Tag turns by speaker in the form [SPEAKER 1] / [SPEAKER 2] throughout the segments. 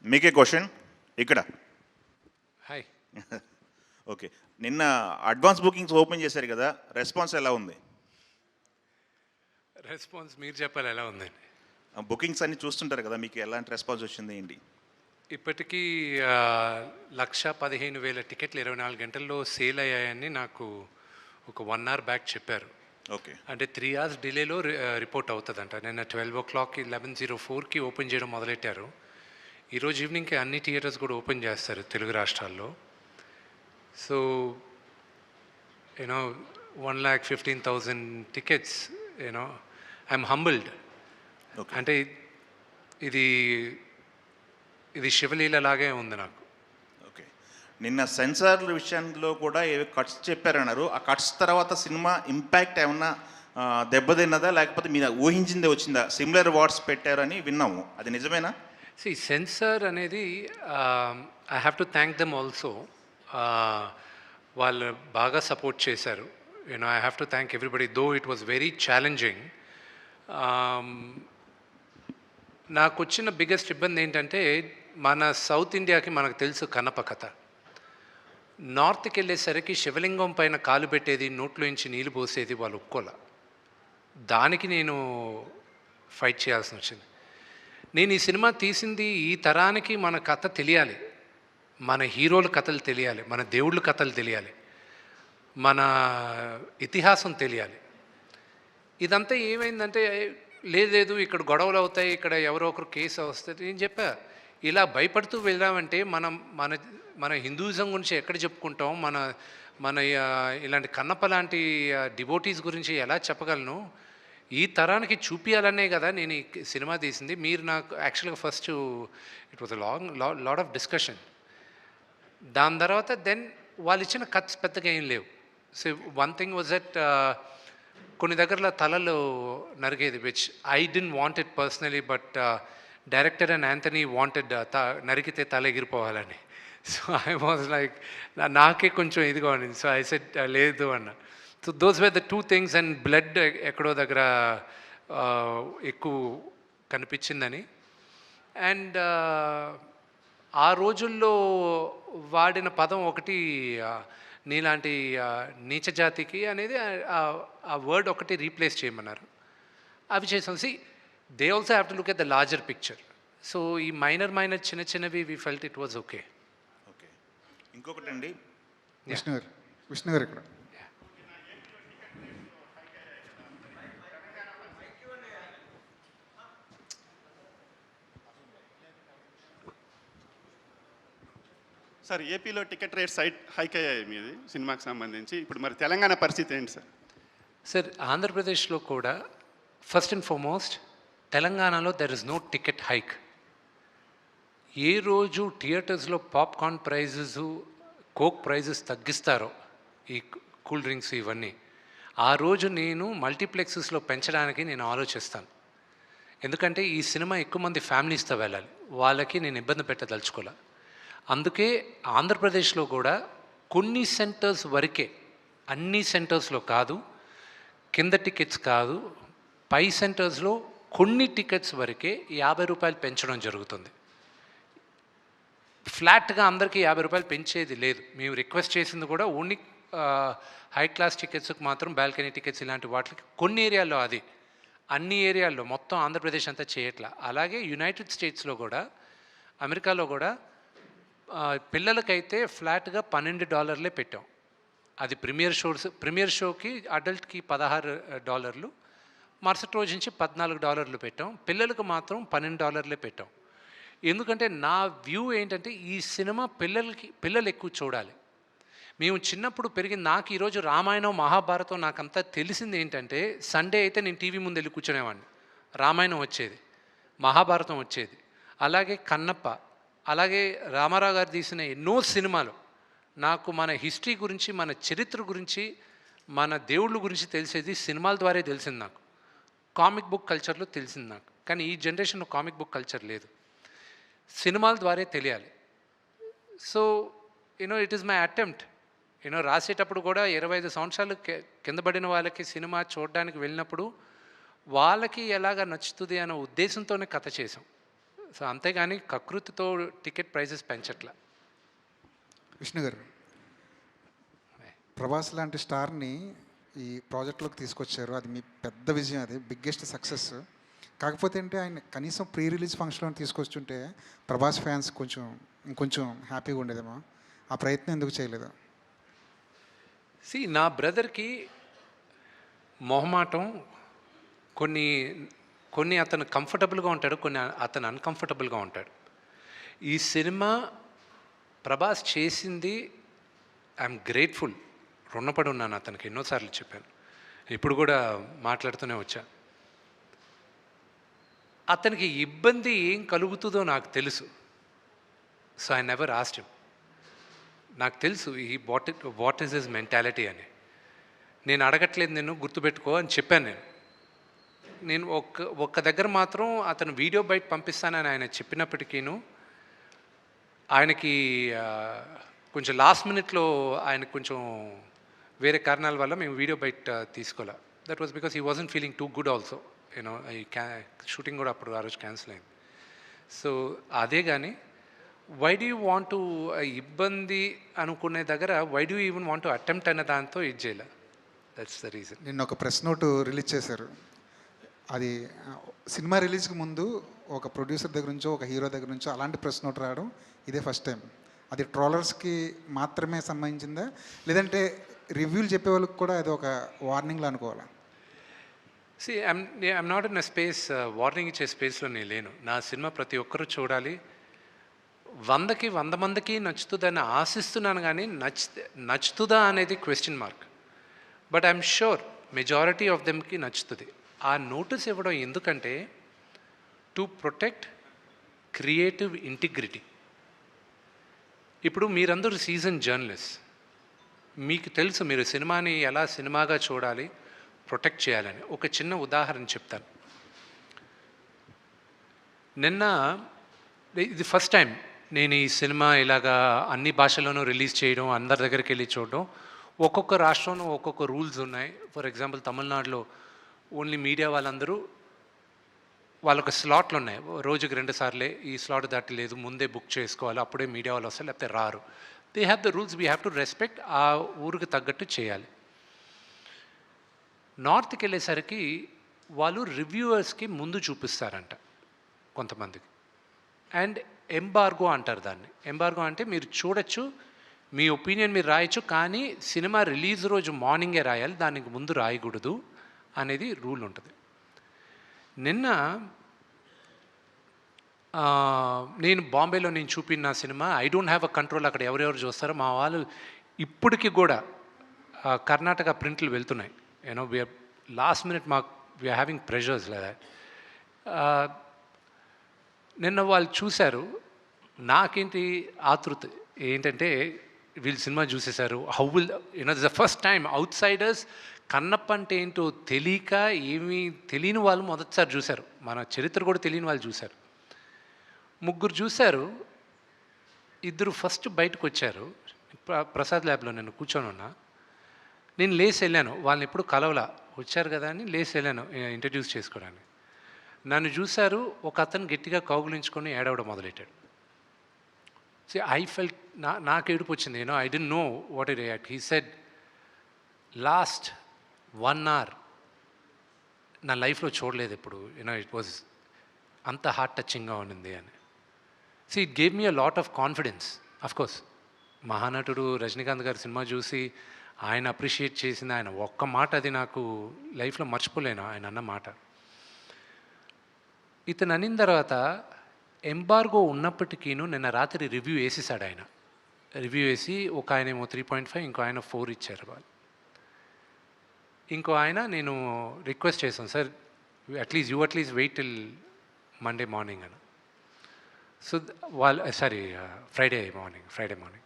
[SPEAKER 1] మీకే క్వశ్చన్ ఇక్కడ.
[SPEAKER 2] Hi.
[SPEAKER 1] Okay, నిన్న అడ్వాన్స్ బుకింగ్స్ ఓపెన్ చేశారు కదా, రెస్పాన్స్ ఎలా ఉంది?
[SPEAKER 2] రెస్పాన్స్ మీరు చెప్పాలి ఎలా ఉందండి.
[SPEAKER 1] బుకింగ్స్ అన్ని చూస్తుంటారు కదా, మీకు ఎలాంటి రెస్పాన్స్ వచ్చింది ఏంటి?
[SPEAKER 2] ఇప్పటికీ 1,15,000 టికెట్లు 24 గంటల్లో సేల్ అయ్యాయని నాకు ఒక 1 అవర్ బ్యాక్ చెప్పారు.
[SPEAKER 1] ఓకే,
[SPEAKER 2] అంటే 3 అవర్స్ డిలేలో రిపోర్ట్ అవుతుందంట. నిన్న 12 o'clock 11:04కి ఓపెన్ చేయడం మొదలెట్టారు. ఈరోజు ఈవినింగ్కి అన్ని థియేటర్స్ కూడా ఓపెన్ చేస్తారు తెలుగు రాష్ట్రాల్లో. So you know 1,15,000 tickets, you know I'm humbled.
[SPEAKER 1] Okay.
[SPEAKER 2] అంటే ఇది ఇది శివలీల లాగే ఉంది నాకు.
[SPEAKER 1] ఓకే, నిన్న సెన్సార్ల విషయంలో కూడా ఏవి కట్స్ చెప్పారన్నారు. ఆ కట్స్ తర్వాత సినిమా ఇంపాక్ట్ ఏమన్నా దెబ్బతిన్నదా, లేకపోతే మీరు ఊహించిందే వచ్చిందా? సిమిలర్ వర్డ్స్ పెట్టారని విన్నాము, అది నిజమేనా?
[SPEAKER 2] సెన్సార్ అనేది I have to thank them also. వాళ్ళు బాగా సపోర్ట్ చేశారు. You know I have to thank everybody, though it was very challenging. నాకు వచ్చిన బిగ్గెస్ట్ ఇబ్బంది ఏంటంటే, మన సౌత్ ఇండియాకి మనకు తెలుసు కన్నప్ప కథ. నార్త్కి వెళ్ళేసరికి శివలింగం పైన కాలు పెట్టేది, నోట్లోంచి నీళ్ళు పోసేది వాళ్ళు ఒప్పుకోలే. దానికి నేను ఫైట్ చేయాల్సి వచ్చింది. నేను ఈ సినిమా తీసింది ఈ తరానికి మన కథ తెలియాలి, మన హీరోల కథలు తెలియాలి, మన దేవుళ్ళ కథలు తెలియాలి, మన ఇతిహాసం తెలియాలి. ఇదంతా ఏమైందంటే, లేదు ఇక్కడ గొడవలు అవుతాయి, ఇక్కడ ఎవరో ఒకరు కేసు వస్తుంది. నేను చెప్పా, ఇలా భయపడుతూ వెళ్ళామంటే మనం మన మన హిందూయిజం గురించి ఎక్కడ చెప్పుకుంటాం, మన మన ఇలాంటి కన్నప్ప లాంటి డివోటీస్ గురించి ఎలా చెప్పగలను? ఈ తరానికి చూపించాలనే కదా నేను ఈ సినిమా తీసింది. మీరు నాకు యాక్చువల్గా first it was lot of discussion. దాని తర్వాత దెన్ వాళ్ళు ఇచ్చిన కట్స్ పెద్దగా ఏం లేవు. So one thing was that కొన్ని దగ్గరలో తలలు నరిగేది, which I don't want it personally, but director and Anthony wanted నరికితే తల ఎగిరిపోవాలని. సో ఐ వాజ్ లైక్, నాకే కొంచెం ఇదిగా ఉంది. సో ఐ సెడ్ లేదు అన్న. So those were the 2 things. And blood ఎక్కడో దగ్గర ఎక్కువ కనిపించిందని. అండ్ ఆ రోజుల్లో వాడిన పదం ఒకటి, నీలాంటి నీచ జాతికి అనేది ఆ వర్డ్ ఒకటి రీప్లేస్ చేయమన్నారు. అవి చేసాం. See they also have to look at the larger picture. So ఈ మైనర్ చిన్నవి we felt it was okay.
[SPEAKER 1] Okay, ఇంకొకటి అండి,
[SPEAKER 3] విష్ణు గారు ఇక్కడ.
[SPEAKER 4] సార్, ఏపీలో టికెట్ రేట్స్ హైక్ అయ్యాయి మీది సినిమాకి సంబంధించి. ఇప్పుడు మరి తెలంగాణ పరిస్థితి ఏంటి సార్?
[SPEAKER 2] సార్, ఆంధ్రప్రదేశ్లో కూడా ఫస్ట్ అండ్ ఫార్మోస్ట్ తెలంగాణలో there is no ticket hike. ఏ రోజు థియేటర్స్లో పాప్కార్న్ ప్రైజెస్, కోక్ ప్రైజెస్ తగ్గిస్తారో, ఈ కూల్ డ్రింక్స్ ఇవన్నీ, ఆ రోజు నేను మల్టీప్లెక్సెస్లో పెంచడానికి నేను ఆలోచిస్తాను. ఎందుకంటే ఈ సినిమా ఎక్కువ మంది ఫ్యామిలీస్తో వెళ్ళాలి, వాళ్ళకి నేను ఇబ్బంది పెట్టదలుచుకోలే. అందుకే ఆంధ్రప్రదేశ్లో కూడా కొన్ని సెంటర్స్ వరకే, అన్ని సెంటర్స్లో కాదు, కింద టికెట్స్ కాదు, పై సెంటర్స్లో కొన్ని టికెట్స్ వరకే 50 రూపాయలు పెంచడం జరుగుతుంది. ఫ్లాట్గా అందరికీ 50 రూపాయలు పెంచేది లేదు. మేము రిక్వెస్ట్ చేసింది కూడా ఓన్లీ హై క్లాస్ టికెట్స్కి మాత్రం, బాల్కనీ టికెట్స్ ఇలాంటి వాటికి కొన్ని ఏరియాల్లో, అది అన్ని ఏరియాల్లో, మొత్తం ఆంధ్రప్రదేశ్ అంతా చేయట్లా. అలాగే యునైటెడ్ స్టేట్స్లో కూడా, అమెరికాలో కూడా పిల్లలకైతే ఫ్లాట్గా $12 పెట్టాం. అది ప్రీమియర్ షోకి అడల్ట్కి $16, మరుసటి రోజు నుంచి $14 పెట్టాం. పిల్లలకు మాత్రం $12 పెట్టాం. ఎందుకంటే నా వ్యూ ఏంటంటే, ఈ సినిమా పిల్లలు ఎక్కువ చూడాలి. మేము చిన్నప్పుడు పెరిగింది, నాకు ఈరోజు రామాయణం మహాభారతం నాకంతా తెలిసింది ఏంటంటే, సండే అయితే నేను టీవీ ముందు వెళ్ళి కూర్చునేవాడిని, రామాయణం వచ్చేది, మహాభారతం వచ్చేది, అలాగే కన్నప్ప, అలాగే రామారావు గారు తీసిన ఎన్నో సినిమాలు. నాకు మన హిస్టరీ గురించి, మన చరిత్ర గురించి, మన దేవుళ్ళ గురించి తెలిసేది సినిమాల ద్వారా తెలిసింది. నాకు కామిక్ బుక్ కల్చర్లో తెలిసింది నాకు. కానీ ఈ జనరేషన్లో కామిక్ బుక్ కల్చర్ లేదు, సినిమాల ద్వారా తెలియాలి. So it is my attempt. రాసేటప్పుడు కూడా 25 సంవత్సరాలు కింద పడిన వాళ్ళకి సినిమా చూడడానికి వెళ్ళినప్పుడు వాళ్ళకి ఎలాగ నచ్చుతుంది అనే ఉద్దేశంతోనే కథ చేసాం. సో అంతేగాని కకృతితో టికెట్ ప్రైజెస్ పెంచట్లా.
[SPEAKER 3] విష్ణు గారు, ప్రభాస్ లాంటి స్టార్ని ఈ ప్రాజెక్ట్లోకి తీసుకొచ్చారు. అది మీ పెద్ద విజయం, అది బిగ్గెస్ట్ సక్సెస్. కాకపోతే అంటే ఆయన కనీసం ప్రీ రిలీజ్ ఫంక్షన్లో తీసుకొచ్చుంటే ప్రభాస్ ఫ్యాన్స్ ఇంకొంచెం హ్యాపీగా ఉండేదేమో. ఆ ప్రయత్నం ఎందుకు చేయలేదు?
[SPEAKER 2] నా బ్రదర్కి మొహమాటం, కొన్ని కొన్ని అతను కంఫర్టబుల్గా ఉంటాడు, కొన్ని అతను అన్కంఫర్టబుల్గా ఉంటాడు. ఈ సినిమా ప్రభాస్ చేసింది ఐఎమ్ గ్రేట్ఫుల్, రుణపడి ఉన్నాను అతనికి, ఎన్నోసార్లు చెప్పాను, ఇప్పుడు కూడా మాట్లాడుతూనే వచ్చా. అతనికి ఇబ్బంది ఏం కలుగుతుందో నాకు తెలుసు. So I never asked him. నాకు తెలుసు ఈ వాట్ ఈస్ హిస్ మెంటాలిటీ అని. నేను అడగట్లేదు, నేను గుర్తుపెట్టుకో అని చెప్పాను. నేను ఒక్క దగ్గర మాత్రం అతను వీడియో బయట పంపిస్తానని ఆయన చెప్పినప్పటికీను ఆయనకి కొంచెం లాస్ట్ మినిట్లో ఆయనకు కొంచెం వేరే కారణాల వల్ల మేము వీడియో బయట తీసుకోలే. That was because he wasn't feeling too good also. You know ఈ షూటింగ్ కూడా అప్పుడు ఆ రోజు క్యాన్సిల్ అయింది. సో అదే కానీ why do you want to ఇబ్బంది అనుకునే దగ్గర why do even want to attempt అనే దాంతో ఇది చేయలే. That's the reason.
[SPEAKER 3] నిన్న ఒక ప్రెస్ నోట్ రిలీజ్ చేశారు. అది సినిమా రిలీజ్కి ముందు ఒక ప్రొడ్యూసర్ దగ్గర నుంచో ఒక హీరో దగ్గర నుంచో అలాంటి ప్రెస్ నోట్ రావడం ఇదే ఫస్ట్ టైం. అది ట్రోలర్స్కి మాత్రమే సంబంధించిందా, లేదంటే రివ్యూలు చెప్పే వాళ్ళకి కూడా అది ఒక వార్నింగ్లో అనుకోవాలా?
[SPEAKER 2] I'm not in a space, warning ఇచ్చే స్పేస్లో నేను లేను. నా సినిమా ప్రతి ఒక్కరూ చూడాలి, 100 మందికి నచ్చుతుందని ఆశిస్తున్నాను, కానీ నచ్చుతుందా అనేది question mark. But I'm sure majority of దెమ్కి నచ్చుతుంది. ఆ నోటీస్ ఇవ్వడం ఎందుకంటే టు ప్రొటెక్ట్ క్రియేటివ్ ఇంటిగ్రిటీ. ఇప్పుడు మీరందరూ సీజన్ జర్నలిస్ట్, మీకు తెలుసు మీరు సినిమాని ఎలా సినిమాగా చూడాలి, ప్రొటెక్ట్ చేయాలని. ఒక చిన్న ఉదాహరణ చెప్తాను. నిన్న ఇది ఫస్ట్ టైం నేను ఈ సినిమా ఇలాగా అన్ని భాషల్లోనూ రిలీజ్ చేయడం, అందరి దగ్గరికి వెళ్ళి చూడడం. ఒక్కొక్క రాష్ట్రంలో ఒక్కొక్క రూల్స్ ఉన్నాయి. ఫర్ ఎగ్జాంపుల్ తమిళనాడులో ఓన్లీ మీడియా వాళ్ళందరూ వాళ్ళొక స్లాట్లు ఉన్నాయి, రోజుకి 2 సార్లే, ఈ స్లాట్ దాటి లేదు, ముందే బుక్ చేసుకోవాలి, అప్పుడే మీడియా వాళ్ళు వస్తారు, లేకపోతే రారు. They have the rules, we have to respect. ఆ ఊరికి తగ్గట్టు చేయాలి. నార్త్కి వెళ్ళేసరికి వాళ్ళు రివ్యూవర్స్కి ముందు చూపిస్తారంట కొంతమందికి, అండ్ ఎంబార్గో అంటారు దాన్ని. ఎంబార్గో అంటే మీరు చూడొచ్చు, మీ ఒపీనియన్ మీరు రాయొచ్చు, కానీ సినిమా రిలీజ్ రోజు మార్నింగే రాయాలి, దానికి ముందు రాయకూడదు అనేది రూల్ ఉంటుంది. నిన్న నేను బాంబేలో నేను చూపిన cinema I don't have a control, అక్కడ ఎవరెవరు చూస్తారో మా వాళ్ళు ఇప్పటికీ కూడా కర్ణాటక ప్రింట్లు వెళ్తున్నాయి. You know we are last minute we are having pressures లేదా. నిన్న వాళ్ళు చూశారు, నాకేంటి ఆతృత ఏంటంటే వీళ్ళు సినిమా చూసేశారు, how will you know this the first time outsiders Kannappa అంటే ఏంటో తెలియక ఏమీ తెలియని వాళ్ళు మొదటిసారి చూశారు, మన చరిత్ర కూడా తెలియని వాళ్ళు చూశారు. 3 చూశారు, 2 ఫస్ట్ బయటకు వచ్చారు. ప్రసాద్ ల్యాబ్లో నేను కూర్చొని ఉన్నా, నేను లేచి వెళ్ళాను, వాళ్ళని ఎప్పుడు కలవలా, వచ్చారు కదా అని లేచి వెళ్ళాను ఇంట్రడ్యూస్ చేసుకోవడానికి. నన్ను చూశారు, ఒక అతను గట్టిగా కౌగులించుకొని ఏడవడం మొదలెట్టాడు. ఐ ఫెల్ట్, నాకు ఏడుపు వచ్చింది. I don't know what to react. He said, last 1 hour నా లైఫ్లో చూడలేదు ఎప్పుడు, ఇట్ వాజ్ అంత హార్ట్ టచింగ్గా ఉన్నింది అని. It gave me a lot of confidence. Of course మహానటుడు రజనీకాంత్ గారి సినిమా చూసి ఆయన అప్రిషియేట్ చేసింది, ఆయన ఒక్క మాట, అది నాకు లైఫ్లో మర్చిపోలేను ఆయన అన్న మాట. ఇతను అనిన తర్వాత ఎంబార్గో ఉన్నప్పటికీను నిన్న రాత్రి రివ్యూ వేసేసాడు ఆయన. రివ్యూ వేసి ఒక ఆయన ఏమో 3.5, ఇంకో ఆయన 4 ఇచ్చారు వాళ్ళు. ఇంకో ఆయన నేను రిక్వెస్ట్ చేశాను, sir at least wait till Monday morning అని. సో వాళ్ళు ఫ్రైడే మార్నింగ్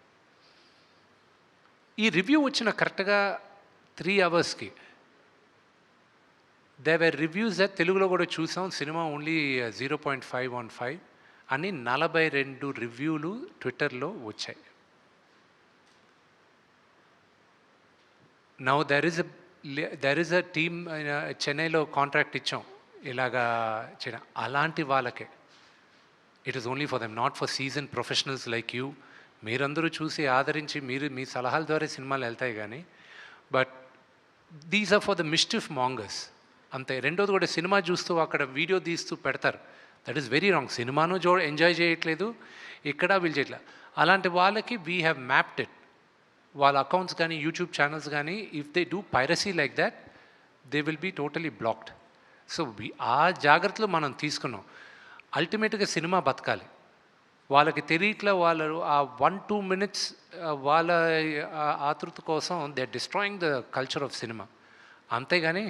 [SPEAKER 2] ఈ రివ్యూ వచ్చిన కరెక్ట్గా 3 hours దే వర్ రివ్యూస్. తెలుగులో కూడా చూసాం, సినిమా ఓన్లీ 0.5 on 5 అని 42 రివ్యూలు ట్విట్టర్లో వచ్చాయి. Now there is a team, చెన్నైలో కాంట్రాక్ట్ ఇచ్చాం ఇలాగా చేయడం. అలాంటి వాళ్ళకే it is only for them, not for season professionals like you. మీరందరూ చూసి ఆదరించి మీరు మీ సలహాల ద్వారా సినిమాలు వెళ్తాయి కానీ, but these are for the mischief mongers అంతే. రెండోది కూడా సినిమా చూస్తూ అక్కడ వీడియో తీస్తూ పెడతారు, దట్ ఈస్ వెరీ రాంగ్. సినిమాను ఎంజాయ్ చేయట్లేదు, ఇక్కడ వీళ్ళు చేయట్లేదు. అలాంటి వాళ్ళకి వీ హ్యావ్ మ్యాప్డ్ ఇట్. వాళ్ళ అకౌంట్స్ కానీ యూట్యూబ్ ఛానల్స్ కానీ if they do piracy like that they will be totally blocked. So ఆ జాగ్రత్తలు మనం తీసుకున్నాం. అల్టిమేట్గా సినిమా బతకాలి. వాళ్ళకి తెలియట్లా, వాళ్ళు ఆ 1-2 minutes వాళ్ళ ఆతృత కోసం they are destroying the culture of cinema. అంతేగాని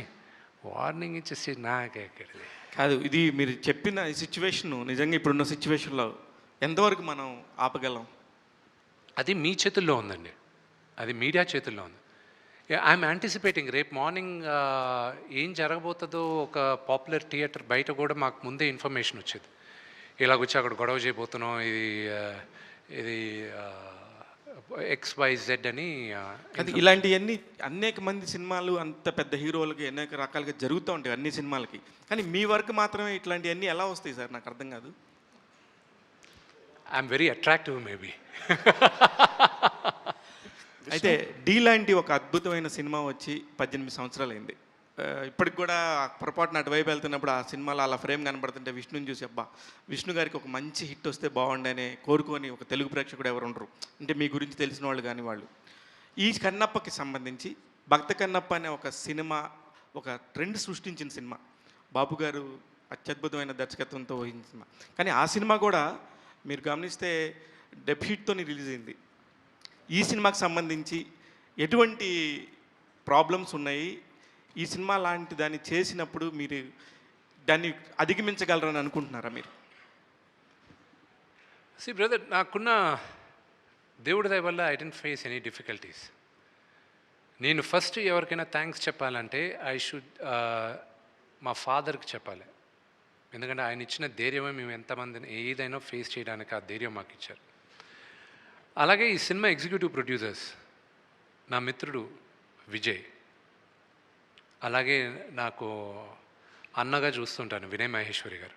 [SPEAKER 2] వార్నింగ్ ఇచ్చేసి నాకెక్కడిది
[SPEAKER 5] కాదు. ఇది మీరు చెప్పిన ఈ సిచ్యువేషన్ నిజంగా ఇప్పుడున్న సిచ్యువేషన్లో ఎంతవరకు మనం ఆపగలం?
[SPEAKER 2] అది మీ చేతుల్లో ఉందండి, అది మీడియా చేతుల్లో ఉంది. ఐఎమ్ యాంటిసిపేటింగ్ రేపు మార్నింగ్ ఏం జరగబోతుందో. ఒక పాపులర్ థియేటర్ బయట కూడా మాకు ముందే ఇన్ఫర్మేషన్ వచ్చేది, ఇలాగొచ్చి అక్కడ గొడవ చేయబోతున్నాం, ఇది XYZ అని.
[SPEAKER 5] అది ఇలాంటివన్నీ అనేక మంది సినిమాలు అంత పెద్ద హీరోలకి అనేక రకాలుగా జరుగుతూ ఉంటాయి అన్ని సినిమాలకి, కానీ మీ వరకు మాత్రమే ఇట్లాంటివన్నీ ఎలా వస్తాయి సార్? నాకు అర్థం కాదు.
[SPEAKER 2] I'm very attractive maybe.
[SPEAKER 5] అయితే డీ లాంటి ఒక అద్భుతమైన సినిమా వచ్చి 18 సంవత్సరాలు అయింది. ఇప్పటికి కూడా పొరపాటున అటువైపు వెళ్తున్నప్పుడు ఆ సినిమాలో అలా ఫ్రేమ్ కనబడుతుంటే విష్ణుని చూసి అబ్బా విష్ణు గారికి ఒక మంచి హిట్ వస్తే బాగుండని కోరుకొని ఒక తెలుగు ప్రేక్షకుడు ఎవరు ఉండరు, అంటే మీ గురించి తెలిసిన వాళ్ళు కానీ వాళ్ళు. ఈ కన్నప్పకి సంబంధించి భక్త కన్నప్ప అనే ఒక సినిమా ఒక ట్రెండ్ సృష్టించిన సినిమా, బాబు గారు అత్యద్భుతమైన దర్శకత్వంతో వహించిన సినిమా. కానీ ఆ సినిమా కూడా మీరు గమనిస్తే డెబ్ హిట్తోని రిలీజ్ అయింది. ఈ సినిమాకి సంబంధించి ఎటువంటి ప్రాబ్లమ్స్ ఉన్నాయి? ఈ సినిమా లాంటి దాన్ని చేసినప్పుడు మీరు దాన్ని అధిగమించగలరని అనుకుంటున్నారా మీరు?
[SPEAKER 2] సి బ్రదర్, నాకున్న దేవుడి దయ వల్ల I didn't face any difficulties. నేను ఫస్ట్ ఎవరికైనా థ్యాంక్స్ చెప్పాలంటే ఐ షుడ్ మా ఫాదర్కి చెప్పాలి. ఎందుకంటే ఆయన ఇచ్చిన ధైర్యమే మేము ఎంతమందిని ఏదైనా ఫేస్ చేయడానికి ఆ ధైర్యం మాకు ఇచ్చారు. అలాగే ఈ సినిమా ఎగ్జిక్యూటివ్ ప్రొడ్యూసర్స్ నా మిత్రుడు విజయ్, అలాగే నాకు అన్నగా చూస్తుంటాను వినయ్ మహేశ్వరి గారు.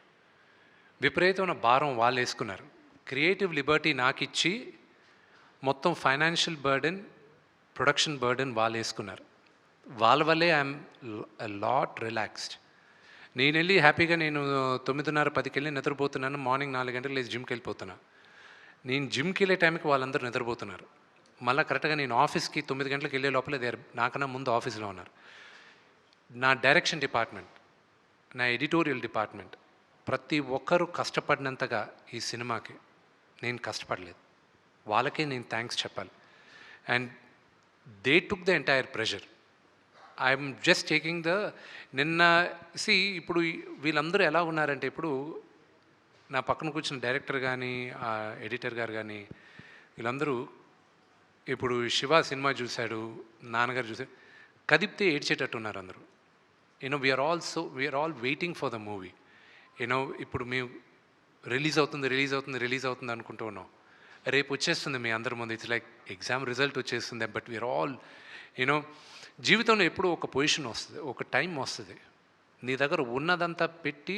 [SPEAKER 2] విపరీతమైన భారం వాళ్ళు వేసుకున్నారు. క్రియేటివ్ లిబర్టీ నాకు ఇచ్చి మొత్తం ఫైనాన్షియల్ బర్డెన్, ప్రొడక్షన్ బర్డెన్ వాళ్ళు వేసుకున్నారు. వాళ్ళ వల్లే ఐఎమ్ లాట్ రిలాక్స్డ్. నేను వెళ్ళి హ్యాపీగా నేను 9:30-10కి వెళ్ళి నిద్రపోతున్నాను. మార్నింగ్ 4 గంటలకు లేచి జిమ్కి వెళ్ళిపోతున్నాను. నేను జిమ్కి వెళ్ళే టైంకి వాళ్ళందరూ నిద్రపోతున్నారు. మళ్ళీ కరెక్ట్గా నేను ఆఫీస్కి 9 గంటలకు వెళ్ళే లోపల నాకన్నా ముందు ఆఫీస్లో ఉన్నారు. నా డైరెక్షన్ డిపార్ట్మెంట్, నా ఎడిటోరియల్ డిపార్ట్మెంట్, ప్రతి ఒక్కరూ కష్టపడినంతగా ఈ సినిమాకి నేను కష్టపడలేదు. వాళ్ళకే నేను థ్యాంక్స్ చెప్పాలి. And they took the entire pressure. I'm just taking the నిన్న ఇప్పుడు వీళ్ళందరూ ఎలా ఉన్నారంటే, ఇప్పుడు నా పక్కన కూర్చున్న డైరెక్టర్ కానీ ఎడిటర్ గారు కానీ వీళ్ళందరూ ఇప్పుడు శివ సినిమా చూశాడు, నాన్నగారు చూశాడు, కదిపితే ఏడ్చేటట్టు ఉన్నారు అందరూ. We are all waiting for the movie. ఇప్పుడు మేము రిలీజ్ అవుతుంది అనుకుంటూ ఉన్నాం. రేపు వచ్చేస్తుంది మీ అందరి ముందు. ఇట్స్ లైక్ ఎగ్జామ్ రిజల్ట్ వచ్చేస్తుంది. బట్ వీఆర్ ఆల్ జీవితంలో ఎప్పుడు ఒక పొజిషన్ వస్తుంది, ఒక టైం వస్తుంది, నీ దగ్గర ఉన్నదంతా పెట్టి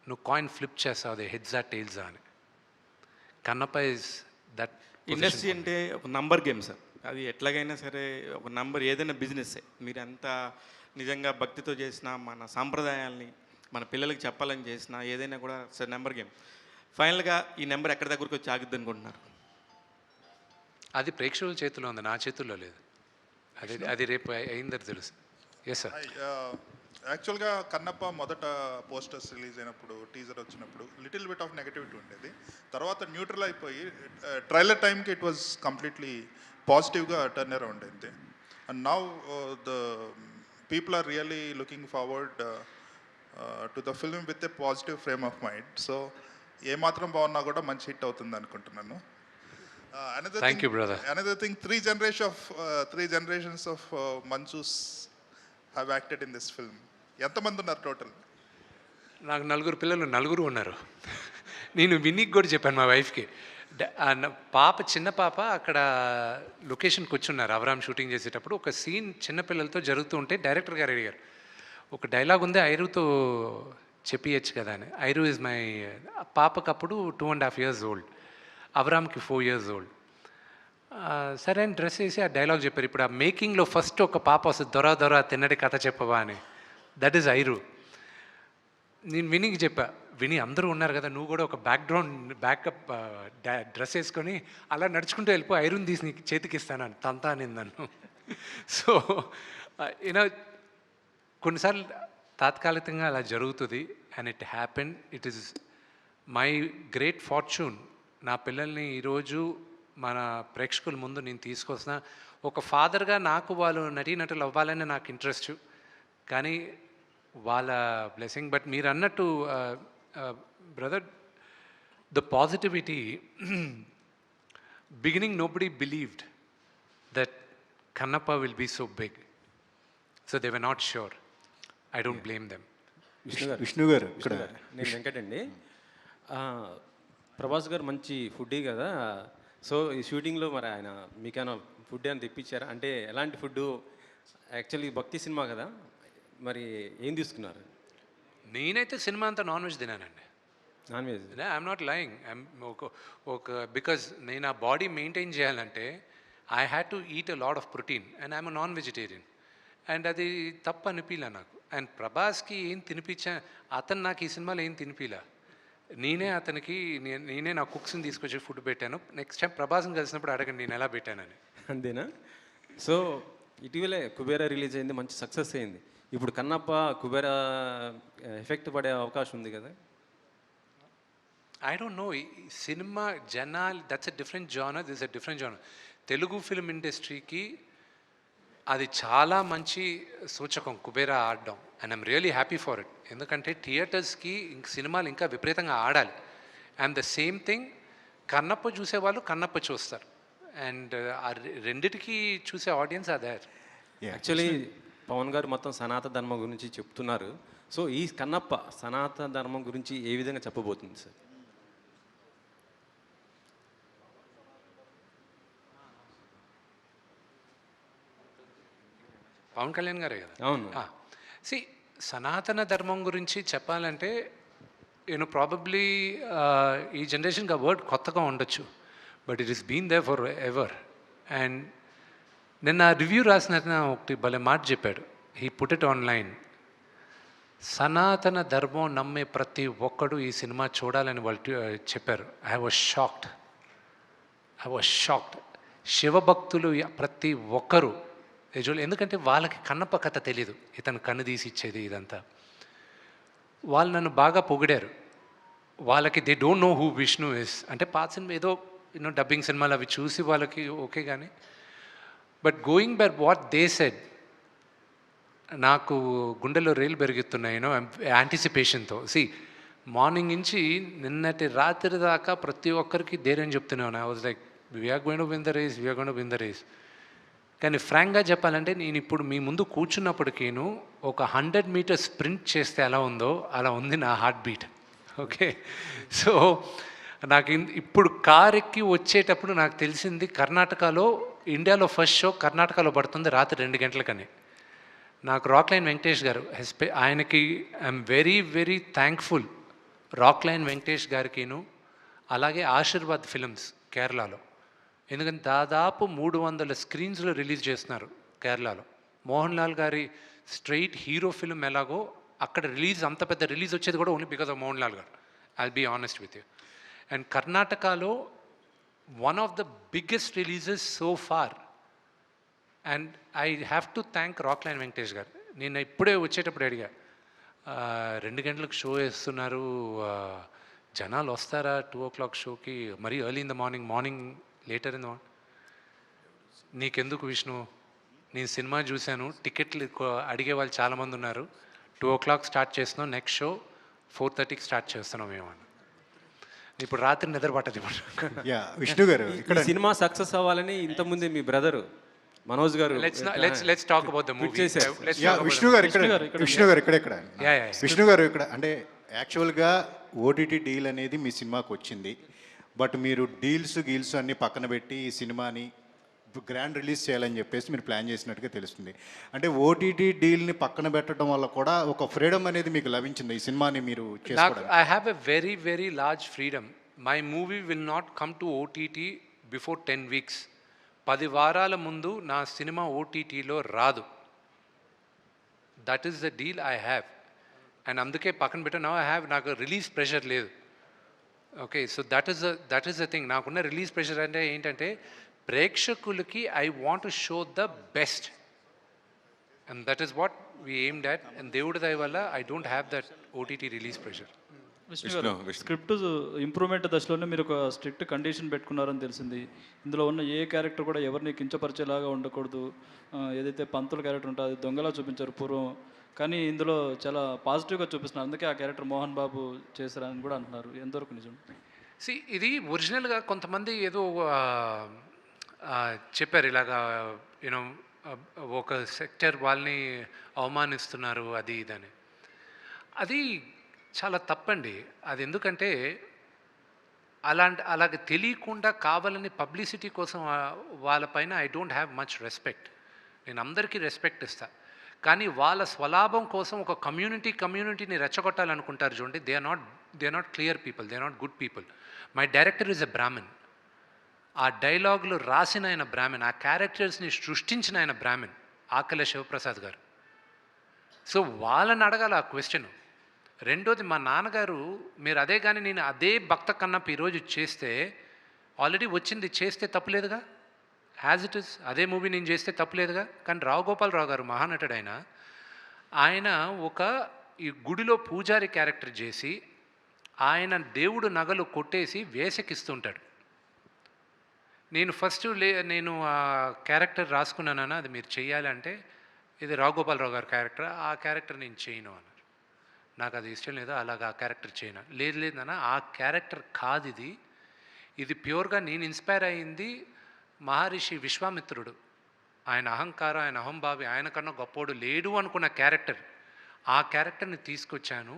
[SPEAKER 2] నువ్వు కాయిన్ ఫ్లిప్ చేస్తావు, అది హెడ్జా టైల్సా అని. Kannappa is that.
[SPEAKER 5] ఇండస్ట్రీ అంటే ఒక నంబర్ గేమ్ సార్. అది ఎట్లాగైనా సరే ఒక నంబర్, ఏదైనా బిజినెస్సే. మీరు ఎంత నిజంగా భక్తితో చేసినా, మన సాంప్రదాయాల్ని మన పిల్లలకి చెప్పాలని చేసినా, ఏదైనా కూడా సార్ నెంబర్ గేమ్. ఫైనల్గా ఈ నెంబర్ ఎక్కడి దగ్గరకు వచ్చి ఆగిద్ది అనుకుంటున్నారు?
[SPEAKER 2] అది ప్రేక్షకుల చేతిలో ఉంది, నా చేతుల్లో లేదు. అది రేపు అయిందని తెలుసు. Yes sir.
[SPEAKER 6] యాక్చువల్గా కన్నప్ప మొదట పోస్టర్స్ రిలీజ్ అయినప్పుడు, టీజర్ వచ్చినప్పుడు లిటిల్ బిట్ ఆఫ్ నెగటివిటీ ఉండేది. తర్వాత న్యూట్రల్ అయిపోయి ట్రైలర్ టైంకి ఇట్ వాజ్ కంప్లీట్లీ పాజిటివ్గా టర్న్ అరౌండ్ అయింది. And now the people are really looking forward to the film with a positive frame of mind. So ఏమాత్రం బాగున్నా కూడా మంచి హిట్ అవుతుంది అనుకుంటున్నాను.
[SPEAKER 2] Thank you, brother.
[SPEAKER 6] Another thing, three generations of Manchus have acted in this film. ఎంతమంది ఉన్నారు total?
[SPEAKER 2] నాకు 4 పిల్లలు, 4 ఉన్నారు. నేను వినీకి కూడా చెప్పాను మా వైఫ్కి. చిన్న పాప అక్కడ లొకేషన్కి వచ్చి ఉన్నారు అవరామ్ షూటింగ్ చేసేటప్పుడు. ఒక సీన్ చిన్నపిల్లలతో జరుగుతూ ఉంటే డైరెక్టర్ గారు అడిగారు, ఒక డైలాగ్ ఉంది ఐరుతో చెప్పియచ్చు కదా అని. ఐరు ఇస్ మై పాపకప్పుడు 2.5 years ఓల్డ్, అవరామ్కి 4 years ఓల్డ్. సరే అని డ్రెస్ వేసి ఆ డైలాగ్ చెప్పారు. ఇప్పుడు ఆ మేకింగ్లో ఫస్ట్ ఒక పాప వస్తుంది, దొర దొర తిన్నడి కథ చెప్పవా అని. That is Airu. నేను వినీకి చెప్పా, విని అందరూ ఉన్నారు కదా, నువ్వు కూడా ఒక బ్యాకప్ డ్రెస్ వేసుకొని అలా నడుచుకుంటూ వెళ్ళిపో, ఐరన్ తీసి నీకు చేతికి ఇస్తానని తంతా అని నన్ను. సో యూనో కొన్నిసార్లు తాత్కాలికంగా అలా జరుగుతుంది. And it happen. It is my great fortune. నా పిల్లల్ని ఈరోజు మన ప్రేక్షకుల ముందు నేను తీసుకొస్తున్నా. ఒక ఫాదర్గా నాకు వాళ్ళు నటీనటులు అవ్వాలని నాకు ఇంట్రెస్ట్, కానీ వాళ్ళ బ్లెస్సింగ్. బట్ మీరు అన్నట్టు brother, the positivity, beginning nobody believed that Kannappa will be so big, so they were not sure. I don't blame them.
[SPEAKER 7] Vishnu garu ఇక్కడ నేను వెంకట్ అండి. ప్రభాస్ గారు మంచి ఫుడ్డీ కదా, సో ఈ షూటింగ్లో మరి ఆయన మీకైనా ఫుడ్ అని తెప్పించారా? అంటే ఎలాంటి ఫుడ్డు? యాక్చువల్లీ భక్తి సినిమా కదా, మరి ఏం తీసుకున్నారు?
[SPEAKER 2] నేనైతే సినిమా అంతా నాన్ వెజ్ తినానండి.
[SPEAKER 7] Non veg?
[SPEAKER 2] I'm not lying. ఒక బికాజ్ నేను ఆ బాడీ మెయింటైన్ చేయాలంటే I had to eat a lot of protein and I'm non vegetarian. And అది తప్పు అనిపించలే నాకు. అండ్ ప్రభాస్కి ఏం తినిపించా, అతను నాకు ఈ సినిమాలో ఏం తినిపించలే. నేనే అతనికి నేనే నా కుక్స్ని తీసుకొచ్చి ఫుడ్ పెట్టాను. నెక్స్ట్ టైం ప్రభాస్ని కలిసినప్పుడు అడగండి నేను ఎలా పెట్టానని.
[SPEAKER 7] అంతేనా? సో ఇటీవలే కుబేరా రిలీజ్ అయింది, మంచి సక్సెస్ అయింది. ఇప్పుడు కన్నప్ప కుబేరా ఎఫెక్ట్ పడే అవకాశం ఉంది కదా?
[SPEAKER 2] I don't no. ఈ సినిమా జనాలు, that's a different genre, this a different genre. Telugu film ఇండస్ట్రీకి అది చాలా మంచి సూచకం కుబేరా ఆడడం. And I'm really happy for it. ఎందుకంటే థియేటర్స్కి ఇంక సినిమాలు ఇంకా విపరీతంగా ఆడాలి. And the same thing, Kannappa చూసేవాళ్ళు కన్నప్ప చూస్తారు. అండ్ ఆ రెండిటికి చూసే ఆడియన్స్ అదే.
[SPEAKER 7] యాక్చువల్లీ పవన్ గారు మొత్తం సనాతన ధర్మం గురించి చెప్తున్నారు. సో ఈ కన్నప్ప సనాతన ధర్మం గురించి ఏ విధంగా చెప్పబోతుంది సార్?
[SPEAKER 2] పవన్ కళ్యాణ్ గారే కదా.
[SPEAKER 7] అవును.
[SPEAKER 2] సి, సనాతన ధర్మం గురించి చెప్పాలంటే ప్రాబబ్లీ ఈ జనరేషన్కి ఆ వర్డ్ కొత్తగా ఉండొచ్చు, but it is been there forever. And నిన్న రివ్యూ రాసిన ఒకటి భలే మాట చెప్పాడు. He put it online. సనాతన ధర్మం నమ్మే ప్రతి ఒక్కడు ఈ సినిమా చూడాలని వాళ్ళు చెప్పారు. I was shocked. శివభక్తులు ప్రతి ఒక్కరు ఎందుకంటే వాళ్ళకి కన్నప్ప కథ తెలీదు, ఇతను కన్ను తీసి ఇచ్చేది ఇదంతా. వాళ్ళు నన్ను బాగా పొగిడారు. వాళ్ళకి they don't know who Vishnu is. అంటే పాత సినిమా ఏదో డబ్బింగ్ సినిమాలు అవి చూసి వాళ్ళకి ఓకే, కానీ but going by what they said, నాకు గుండెలో రేలు పెరుగుతున్నాయి యాంటిసిపేషన్తో. మార్నింగ్ నుంచి నిన్నటి రాత్రి దాకా ప్రతి ఒక్కరికి ధైర్యం చెప్తున్నాను. I was like, we are going to win the race. కానీ ఫ్రాంక్గా చెప్పాలంటే నేను ఇప్పుడు మీ ముందు కూర్చున్నప్పటికీను ఒక 100 meters స్ప్రింట్ చేస్తే ఎలా ఉందో అలా ఉంది నా హార్ట్ బీట్. ఓకే, సో నాకు ఇప్పుడు కార్ ఎక్కి వచ్చేటప్పుడు నాకు తెలిసింది కర్ణాటకలో, ఇండియాలో ఫస్ట్ షో కర్ణాటకలో పడుతుంది రాత్రి 2 గంటలకని. నాకు రాక్లైన్ వెంకటేష్ గారు ఆయనకి I'm very very thankful. Rockline Venkatesh గారికిను అలాగే ఆశీర్వాద్ ఫిల్మ్స్ కేరళలో, ఎందుకంటే దాదాపు 300 screensలో రిలీజ్ చేస్తున్నారు కేరళలో. మోహన్ లాల్ గారి స్ట్రైట్ హీరో ఫిల్మ్ ఎలాగో అక్కడ అంత పెద్ద రిలీజ్ వచ్చేది కూడా only because of Mohan Lal garu. I'll be honest with you. And కర్ణాటకలో one of the biggest releases so far. And I have to thank Rockline Venkatesh garu. నేను ఇప్పుడే వచ్చేటప్పుడు అడిగా, 2 గంటలకు షో వేస్తున్నారు, జనాలు వస్తారా 2 o'clock షోకి? మరీ early in the morning later in the morning. నీకెందుకు విష్ణు, నేను సినిమా చూశాను, టికెట్లు అడిగే వాళ్ళు చాలామంది ఉన్నారు. 2 o'clock స్టార్ట్ చేస్తున్నాం, నెక్స్ట్ షో 4:30కి స్టార్ట్ చేస్తున్నాం ఏమన్నా. ఇప్పుడు రాత్రి నిద్ర పట్టదు.
[SPEAKER 7] విష్ణు గారు ఇక్కడ సినిమా సక్సెస్ అవ్వాలని ఇంతకుముందే మీ బ్రదరు మనోజ్ గారు
[SPEAKER 2] let's talk about the movie.
[SPEAKER 7] Vishnu garu ఇక్కడ అంటే యాక్చువల్గా ఓటీటీ డీల్ అనేది మీ సినిమాకి వచ్చింది, బట్ మీరు డీల్స్ అన్నీ పక్కన పెట్టి ఈ సినిమాని
[SPEAKER 8] గ్రాండ్ రిలీజ్ చేయాలని చెప్పేసి మీరు ప్లాన్ చేసినట్టుగా తెలుస్తుంది. అంటే ఓటీటీ డీల్ని పక్కన పెట్టడం వల్ల కూడా ఒక ఫ్రీడమ్ అనేది మీకు లభించింది ఈ సినిమాని మీరు
[SPEAKER 2] నాకు
[SPEAKER 8] చేసుకోవడానికి.
[SPEAKER 2] I have a very very large freedom. My movie will not come to OTT before 10 weeks. 10 వారాల ముందు నా సినిమా ఓటీటీలో రాదు. That is the deal I have. And అందుకే పక్కన పెట్టా ఐ హ్యావ్, నాకు రిలీజ్ ప్రెషర్ లేదు. Okay, so that is the thing. నాకున్న రిలీజ్ ప్రెషర్ అంటే ఏంటంటే ప్రేక్షకులకి I want to show the best, and that is what we aimed at. And దేవుడి దయ వల్ల I don't have that OTT release pressure.
[SPEAKER 9] Vishnu గారు, script improvement దశలోనే మీరు ఒక స్ట్రిక్ట్ కండిషన్ పెట్టుకున్నారని తెలిసింది. ఇందులో ఉన్న ఏ క్యారెక్టర్ కూడా ఎవరిని కించపరిచేలాగా ఉండకూడదు. ఏదైతే పంతుల క్యారెక్టర్ ఉంటుందో అది దొంగలా చూపించారు పూర్వం, కానీ ఇందులో చాలా పాజిటివ్గా చూపిస్తున్నారు. అందుకే ఆ క్యారెక్టర్ మోహన్ బాబు చేశారని కూడా అంటున్నారు. ఎంతవరకు నిజం?
[SPEAKER 2] ఇది ఒరిజినల్గా కొంతమంది ఏదో చెప్పారు ఇలాగా, యూనో ఒక సెక్టర్ వాళ్ళని అవమానిస్తున్నారు అది ఇదని. అది చాలా తప్పండి. అది ఎందుకంటే అలాగ తెలియకుండా కావాలని పబ్లిసిటీ కోసం వాళ్ళపైన I don't have much respect. నేను అందరికీ రెస్పెక్ట్ ఇస్తా, కానీ వాళ్ళ స్వలాభం కోసం ఒక కమ్యూనిటీని రెచ్చగొట్టాలనుకుంటారు చూడండి. They are not clear people, they are not good people. My director is a Brahmin. ఆ డైలాగులు రాసిన ఆయన బ్రాహ్మణ్, ఆ క్యారెక్టర్స్ని సృష్టించిన ఆయన బ్రాహ్మణ్, ఆకల శివప్రసాద్ గారు. సో వాళ్ళని అడగాలి ఆ క్వశ్చన్. రెండోది, మా నాన్నగారు మీరు అదే కానీ నేను అదే భక్త కన్నప్ప ఈరోజు చేస్తే ఆల్రెడీ వచ్చింది, చేస్తే తప్పులేదుగా. యాజ్ ఇట్ ఇస్ అదే మూవీ నేను చేస్తే తప్పులేదుగా. కానీ రావు గోపాలరావు గారు మహానటుడు, ఆయన ఒక ఈ గుడిలో పూజారి క్యారెక్టర్ చేసి ఆయన దేవుడు నగలు కొట్టేసి వేసకిస్తుంటాడు. నేను ఫస్ట్ నేను ఆ క్యారెక్టర్ రాసుకున్నానన్నా, అది మీరు చెయ్యాలంటే ఇది రావు గోపాలరావు గారి క్యారెక్టర్, ఆ క్యారెక్టర్ నేను చేయను అన్నారు. నాకు అది ఇష్టం లేదు, అలాగా ఆ క్యారెక్టర్ చేయను. లేదన్నా ఆ క్యారెక్టర్ కాదు ఇది ప్యూర్గా నేను ఇన్స్పైర్ అయ్యింది మహర్షి విశ్వామిత్రుడు. ఆయన అహంకారం, ఆయన అహంభావి, ఆయన కన్నా గొప్పోడు లేడు అనుకున్న క్యారెక్టర్, ఆ క్యారెక్టర్ని తీసుకొచ్చాను.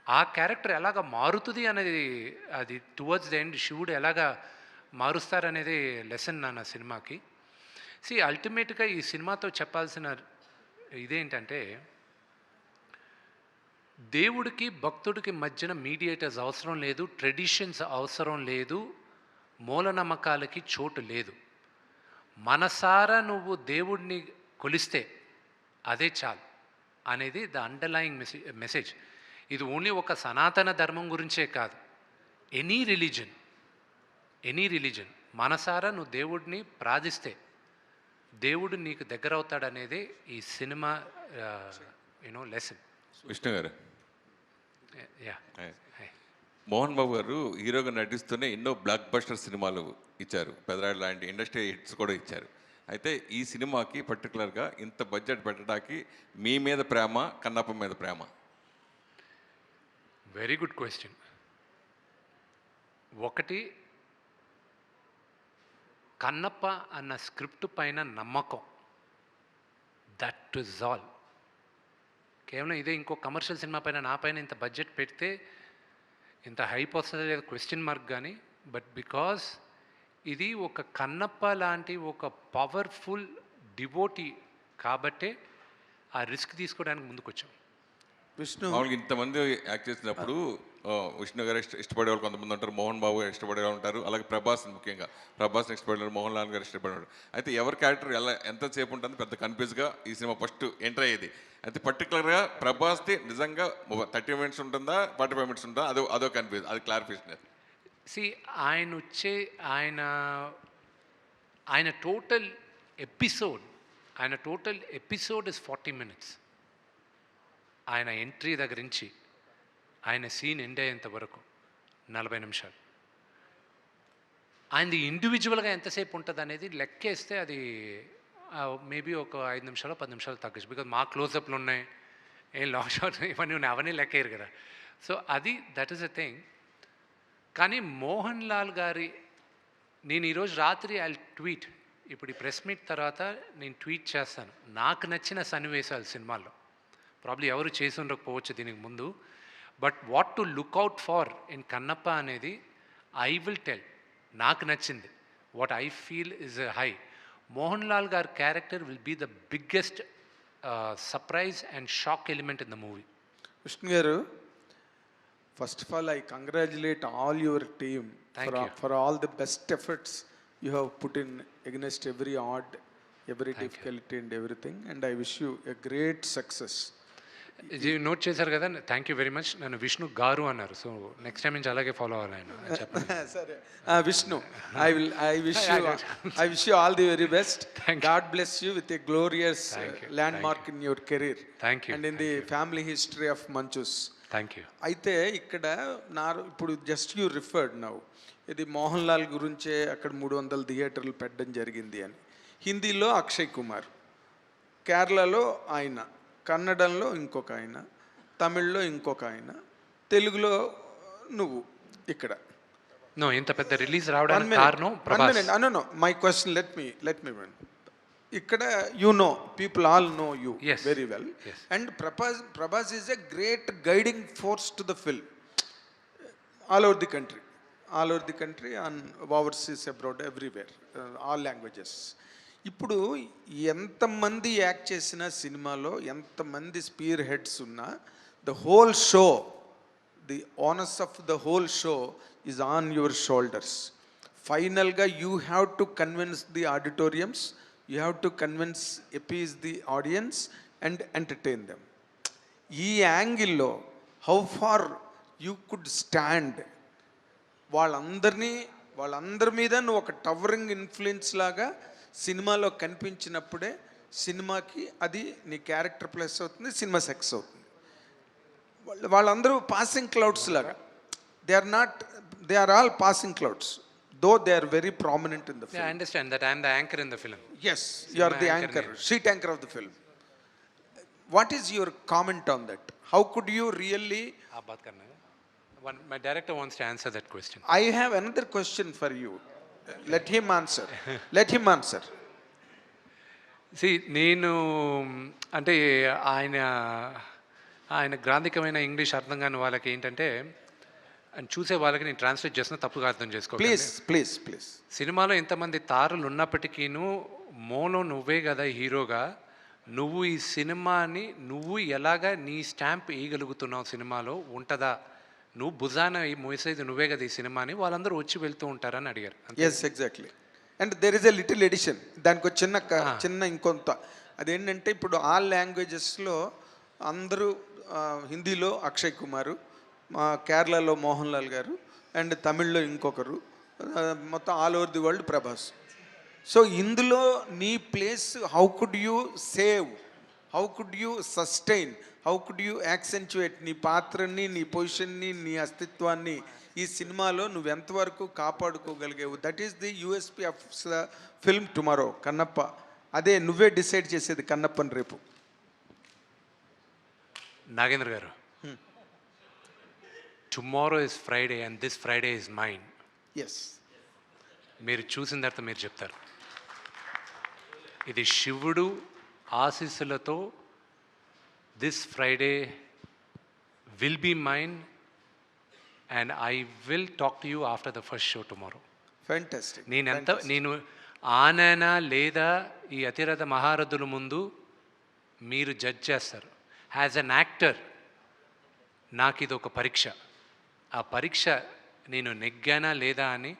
[SPEAKER 2] ఆ క్యారెక్టర్ ఎలాగ మారుతుంది అనేది, అది టువర్డ్స్ ద ఎండ్ శివుడు ఎలాగా మారుస్తారనేది లెసన్ నా సినిమాకి. అల్టిమేట్గా ఈ సినిమాతో చెప్పాల్సిన ఇదేంటంటే, దేవుడికి భక్తుడికి మధ్యన మీడియేటర్స్ అవసరం లేదు, ట్రెడిషన్స్ అవసరం లేదు, మూలనమ్మకాలకి చోటు లేదు. మనసారా నువ్వు దేవుడిని కొలిస్తే అదే చాలు అనేది ద అండర్లయింగ్ మెసేజ్. ఇది ఓన్లీ ఒక సనాతన ధర్మం గురించే కాదు, ఎనీ రిలీజన్ మనసారా నువ్వు దేవుడిని ప్రార్థిస్తే దేవుడు నీకు దగ్గర అవుతాడనేదే ఈ సినిమా లెసన్.
[SPEAKER 10] విష్ణు గారు,
[SPEAKER 2] యా,
[SPEAKER 10] మోహన్ బాబు గారు హీరోగా నటిస్తూనే ఎన్నో బ్లాక్ బస్టర్ సినిమాలు ఇచ్చారు, పెదరాడు లాంటి ఇండస్ట్రీ హిట్స్ కూడా ఇచ్చారు. అయితే ఈ సినిమాకి పర్టికులర్గా ఇంత బడ్జెట్ పెట్టడానికి మీ మీద ప్రేమ, కన్నప్ప మీద ప్రేమ?
[SPEAKER 2] Very good question. ఒకటి, కన్నప్ప అన్న స్క్రిప్ట్ పైన నమ్మకం, దట్ ఇస్ ఆల్. కేవలం ఇదే ఇంకో కమర్షియల్ సినిమా పైన నా పైన ఇంత బడ్జెట్ పెడితే ఇంత హైప్ వస్తుంది లేదు క్వశ్చన్ మార్క్. కానీ బట్ బికాజ్ ఇది ఒక కన్నప్ప లాంటి ఒక పవర్ఫుల్ డివోటీ కాబట్టే ఆ రిస్క్ తీసుకోవడానికి ముందుకు వచ్చాం.
[SPEAKER 10] మామూలుగా ఇంతమంది యాక్ట్ చేసినప్పుడు విష్ణు గారు ఇష్టపడే వాళ్ళు కొంతమంది ఉంటారు, మోహన్ బాబు గారు ఇష్టపడే వాళ్ళు ఉంటారు, అలాగే ప్రభాస్, ముఖ్యంగా ప్రభాస్ని ఇష్టపడేవారు, మోహన్ లాల్ గారు ఇష్టపడేవాడు. అయితే ఎవరి క్యారెక్టర్ ఎంతసేపు ఉంటుంది పెద్ద కన్ఫ్యూజ్గా ఈ సినిమా ఫస్ట్ ఎంటర్ అయ్యేది. అయితే పర్టికులర్గా ప్రభాస్ది నిజంగా 30 మినిట్స్ ఉంటుందా, 45 మినిట్స్ ఉంటుందా, అదో కన్ఫ్యూజ్, అది క్లారిఫికేషన్.
[SPEAKER 2] ఆయన టోటల్ ఎపిసోడ్ ఇస్ 40 మినిట్స్. ఆయన ఎంట్రీ దగ్గర నుంచి ఆయన సీన్ ఎండ్ అయ్యేంత వరకు 40 నిమిషాలు. ఆయనది ఇండివిజువల్గా ఎంతసేపు ఉంటుంది అనేది లెక్కేస్తే అది మేబీ ఒక 5 నిమిషాలు 10 నిమిషాలు తగ్గచ్చు. బికాజ్ మా క్లోజప్లు ఉన్నాయి, ఏం లాంగ్ షాట్ ఇవన్నీ ఉన్నాయి, అవన్నీ లెక్కేరు కదా. So that is a thing. కానీ మోహన్ లాల్ గారి, నేను ఈరోజు రాత్రి ఐ ట్వీట్, ఇప్పుడు ఈ ప్రెస్ మీట్ తర్వాత నేను ట్వీట్ చేస్తాను నాకు నచ్చిన సన్నివేశాలు సినిమాల్లో. ప్రాబ్లీ ఎవరు చేసి ఉండకపోవచ్చు దీనికి ముందు, but what to look out for in Kannappa అనేది ఐ విల్ టెల్. నాకు నచ్చింది, what I feel is high. Mohan Lal గారి character will be the biggest surprise and shock element in the movie.
[SPEAKER 11] Vishnu garu, first of all I congratulate all your team for all the best efforts you have put in against every odd, every difficulty and everything, and I wish you a great success.
[SPEAKER 2] ఇది note చేశారు కదా, thank you very much. నన్ను విష్ణు గారు అన్నారు, so next time నుంచి అలాగే follow అవ్వాలి ఆయన చెప్పండి.
[SPEAKER 11] సరే Vishnu, I wish you all the very best. God bless you with a glorious landmark in your career.
[SPEAKER 2] Thank you.
[SPEAKER 11] And in the family history of Manchus.
[SPEAKER 2] Thank you.
[SPEAKER 11] అయితే ఇక్కడ ఇప్పుడు just you referred now, ఇది మోహన్ లాల్ గురించే అక్కడ 300 థియేటర్లు పెట్టడం జరిగింది అని. హిందీలో అక్షయ్ కుమార్, కేరళలో ఆయన, కన్నడంలో ఇంకొక ఆయన, తమిళ్లో ఇంకొక ఆయన, తెలుగులో నువ్వు. ఇక్కడ
[SPEAKER 2] నో, ఇంత పెద్ద రిలీజ్ రావడానికి కారణం Prabhas.
[SPEAKER 11] No my question, let me win. ఇక్కడ you know, people all know you very well, and Prabhas is a great guiding force to the film all over the country and overseas, abroad, everywhere, all languages. ఇప్పుడు ఎంతమంది act చేసిన సినిమాలో ఎంతమంది spearheads ఉన్నా, the whole show, the honours of the whole show is on your shoulders. ఫైనల్గా you have to convince the auditoriums, you have to convince, appease the audience and entertain them. ఈ యాంగిల్లో how far you could stand, వాళ్ళందరి మీద నువ్వు ఒక towering influence లాగా సినిమాలో కనిపించినప్పుడే సినిమాకి అది నీ క్యారెక్టర్ ప్లస్ అవుతుంది, సినిమా సక్సెస్ అవుతుంది. వాళ్ళందరూ పాసింగ్ క్లౌడ్స్ లాగా, they are all passing clouds, though they are very prominent in the film.
[SPEAKER 2] I understand that I am the anchor in the film.
[SPEAKER 11] Yes, you are the anchor, sheet anchor of the film. What is your comment on that? How could you really...
[SPEAKER 2] My director wants to answer that question.
[SPEAKER 11] I have another question for you. Let him answer.
[SPEAKER 2] See, నేను అంటే ఆయన గ్రాంధికమైన English అర్థం కాని వాళ్ళకి ఏంటంటే, చూసే వాళ్ళకి నేను ట్రాన్స్లేట్ చేస్తున్నా, తప్పుగా అర్థం చేసుకో.
[SPEAKER 11] ప్లీజ్.
[SPEAKER 2] సినిమాలో ఎంతమంది తారులు ఉన్నప్పటికీను మోలో నువ్వే కదా హీరోగా, నువ్వు ఈ సినిమాని నువ్వు ఎలాగా నీ స్టాంప్ వేయగలుగుతున్నావు సినిమాలో ఉంటుందా, నువ్వు భుజాన మోసేది నువ్వే కదా ఈ సినిమాని, వాళ్ళందరూ వచ్చి వెళ్తూ ఉంటారని అడిగారు.
[SPEAKER 11] Yes, exactly. And there is a little edition, దానికి ఒక చిన్న ఇంకొంత, అదేంటంటే ఇప్పుడు ఆల్ లాంగ్వేజెస్లో అందరూ, హిందీలో అక్షయ్ కుమారు, కేరళలో మోహన్ లాల్ గారు, అండ్ తమిళ్లో ఇంకొకరు, మొత్తం all over the world Prabhas. So ఇందులో నీ place, how could you save, how could you sustain, how could you accentuate నీ పాత్రని, నీ పొజిషన్ని, నీ అస్తిత్వాన్ని ఈ సినిమాలో నువ్వు ఎంతవరకు కాపాడుకోగలిగావు? That is the USP of film tomorrow. Kannappa, అదే నువ్వే డిసైడ్ చేసేది కన్నప్పని రేపు.
[SPEAKER 2] Nagendra garu, tomorrow is Friday and this Friday is mine.
[SPEAKER 11] Yes,
[SPEAKER 2] మీరు చూసిన తర్వాత మీరు చెప్తారు. ఇది శివుడు ఆశీస్సులతో this Friday will be mine and I will talk to you after the first show tomorrow.
[SPEAKER 11] Fantastic.
[SPEAKER 2] నేను ఆననా లేదా ఈ అతిరథ మహారథుల ముందు మీరు జడ్జ్ చేస్తారు. యాజ్ అన్ యాక్టర్ నాకు ఇది ఒక పరీక్ష. ఆ పరీక్ష నేను నెగ్గానా లేదా అని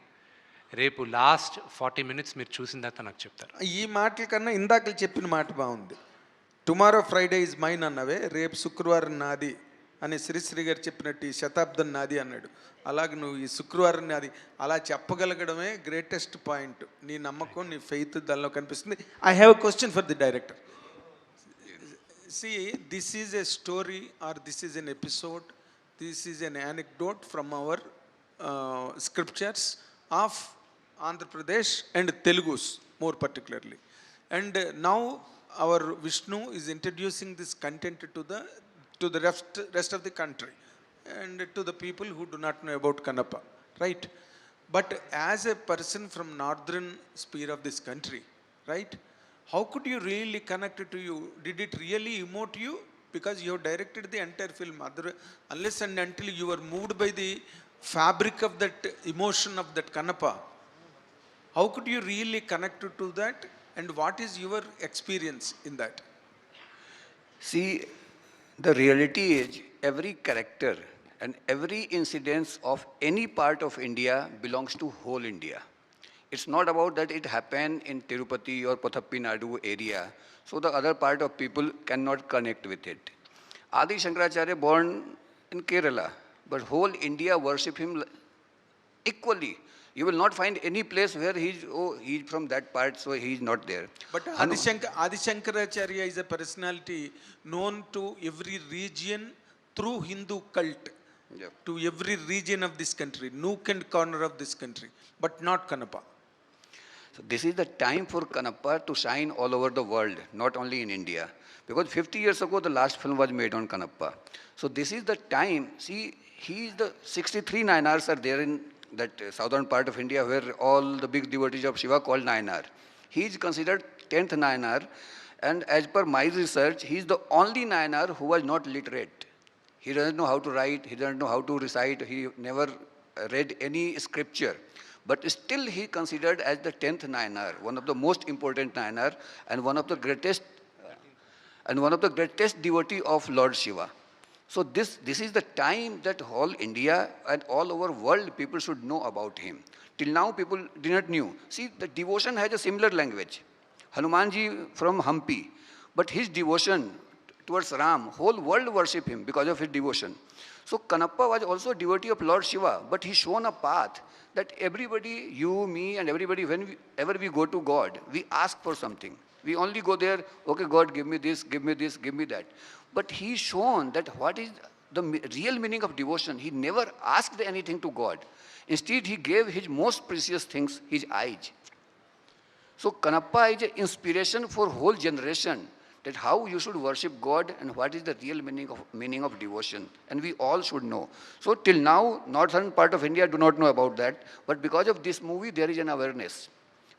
[SPEAKER 2] రేపు లాస్ట్ 40 minutes మీరు చూసిన తర్వాత నాకు చెప్తారు.
[SPEAKER 11] ఈ మాటల కన్నా ఇందాక చెప్పిన మాట బాగుంది. టుమారో ఫ్రైడే ఈజ్ మైన్ అన్నవే, రేపు శుక్రవారం నాది అని శ్రీశ్రీ గారు చెప్పినట్టు ఈ శతాబ్దం నాది అన్నాడు. అలాగే నువ్వు ఈ శుక్రవారం నాది అలా చెప్పగలగడమే గ్రేటెస్ట్ పాయింట్. నీ నమ్మకం, నీ ఫెయిత్ దానిలో కనిపిస్తుంది. I have a question for the director. See, this is a story or this is an episode, this is an anecdote from our scriptures of Andhra Pradesh and Telugus more particularly. And now our Vishnu is introducing this content to the rest of the country and to the people who do not know about Kannappa, right? But as a person from northern sphere of this country, right? How could you really connect it to you? Did it really emote you? Because you have directed the entire film. Unless and until you were moved by the fabric of that emotion of that Kannappa, how could you really connect to that And what is your experience in that?
[SPEAKER 12] See, the reality is every character and every incidence of any part of India belongs to whole India. It's not about that it happened in Tirupati or Patappi Nadu area, so the other part of people cannot connect with it. Adi Shankaracharya born in Kerala, but whole India worship him equally. You will not find any place where he's from that part, so he's not there.
[SPEAKER 11] But Adi Shankaracharya is a personality known to every region through Hindu cult.
[SPEAKER 12] Yeah.
[SPEAKER 11] To every region of this country, nook and corner of this country, but not Kanapa.
[SPEAKER 12] So this is the time for Kanappa to shine all over the world, not only in India. Because 50 years ago, the last film was made on Kanappa. So this is the time. See, he is the 63 Nayanars are there in that southern part of India where all the big devotees of Shiva called Nayanar. He is considered 10th Nayanar, and as per my research, he is the only Nayanar who was not literate. He doesn't know how to write, he doesn't know how to recite, he never read any scripture. But still he considered as the 10th Nayanar, one of the most important Nayanar and one of the greatest devotee of Lord Shiva. So this is the time that whole India and all over world people should know about him. Till now people did not knew. See, the devotion has a similar language. Hanumanji from Hampi, but his devotion towards Ram, whole world worship him because of his devotion. So Kanappa was also a devotee of Lord Shiva, but he shown a path that everybody, you, me and everybody, whenever we go to God, we ask for something. We only go there, okay, God, give me this, give me this, give me that. But he shown that what is the real meaning of devotion. He never asked anything to God. Instead, he gave his most precious things, his eyes. So Kanappa is an inspiration for whole generation, that how you should worship God and what is the real meaning of devotion. And we all should know. So till now, northern part of India do not know about that. But because of this movie, there is an awareness.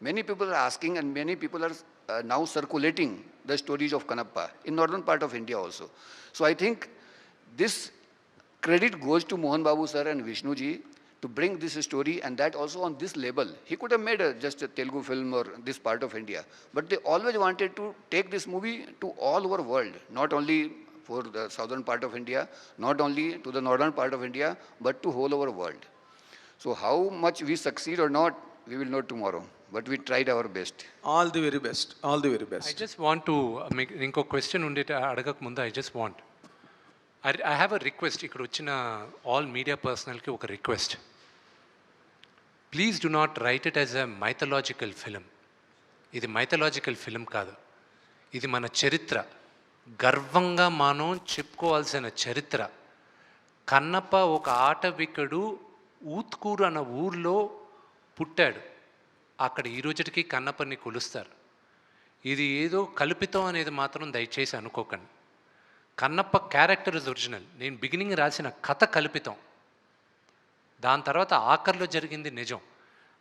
[SPEAKER 12] Many people are asking and many people are now circulating the stories of Kanappa in northern part of India also. So I think this credit goes to Mohan Babu sir and Vishnu ji to bring this story, and that also on this level. He could have made just a Telugu film or this part of India, but they always wanted to take this movie to all over world, not only for the southern part of India, not only to the northern part of India, but to whole over world. So how much we succeed or not, we will know tomorrow, but we tried our best.
[SPEAKER 11] All the very best. All the very best.
[SPEAKER 2] I just want to make inko question undite adagak mundu. I just want. I have a request. Ikkada vachina all media personnel ki oka request. Please do not write it as a mythological film. ఇది mythological film కాదు. ఇది మన చరిత్ర. గర్వంగా మనం చెప్పుకోవాల్సిన చరిత్ర. కన్నప్ప ఒక ఆటవికుడు ఊత్కూరు అన్న ఊర్లో పుట్టాడు. అక్కడ ఈ రోజుకి కన్నప్పని కొలుస్తారు. ఇది ఏదో కల్పితం అనేది మాత్రం దయచేసి అనుకోకండి. Kannappa character is original. నేను బిగినింగ్ రాసిన కథ కల్పితం. దాని తర్వాత ఆఖరిలో జరిగింది నిజం.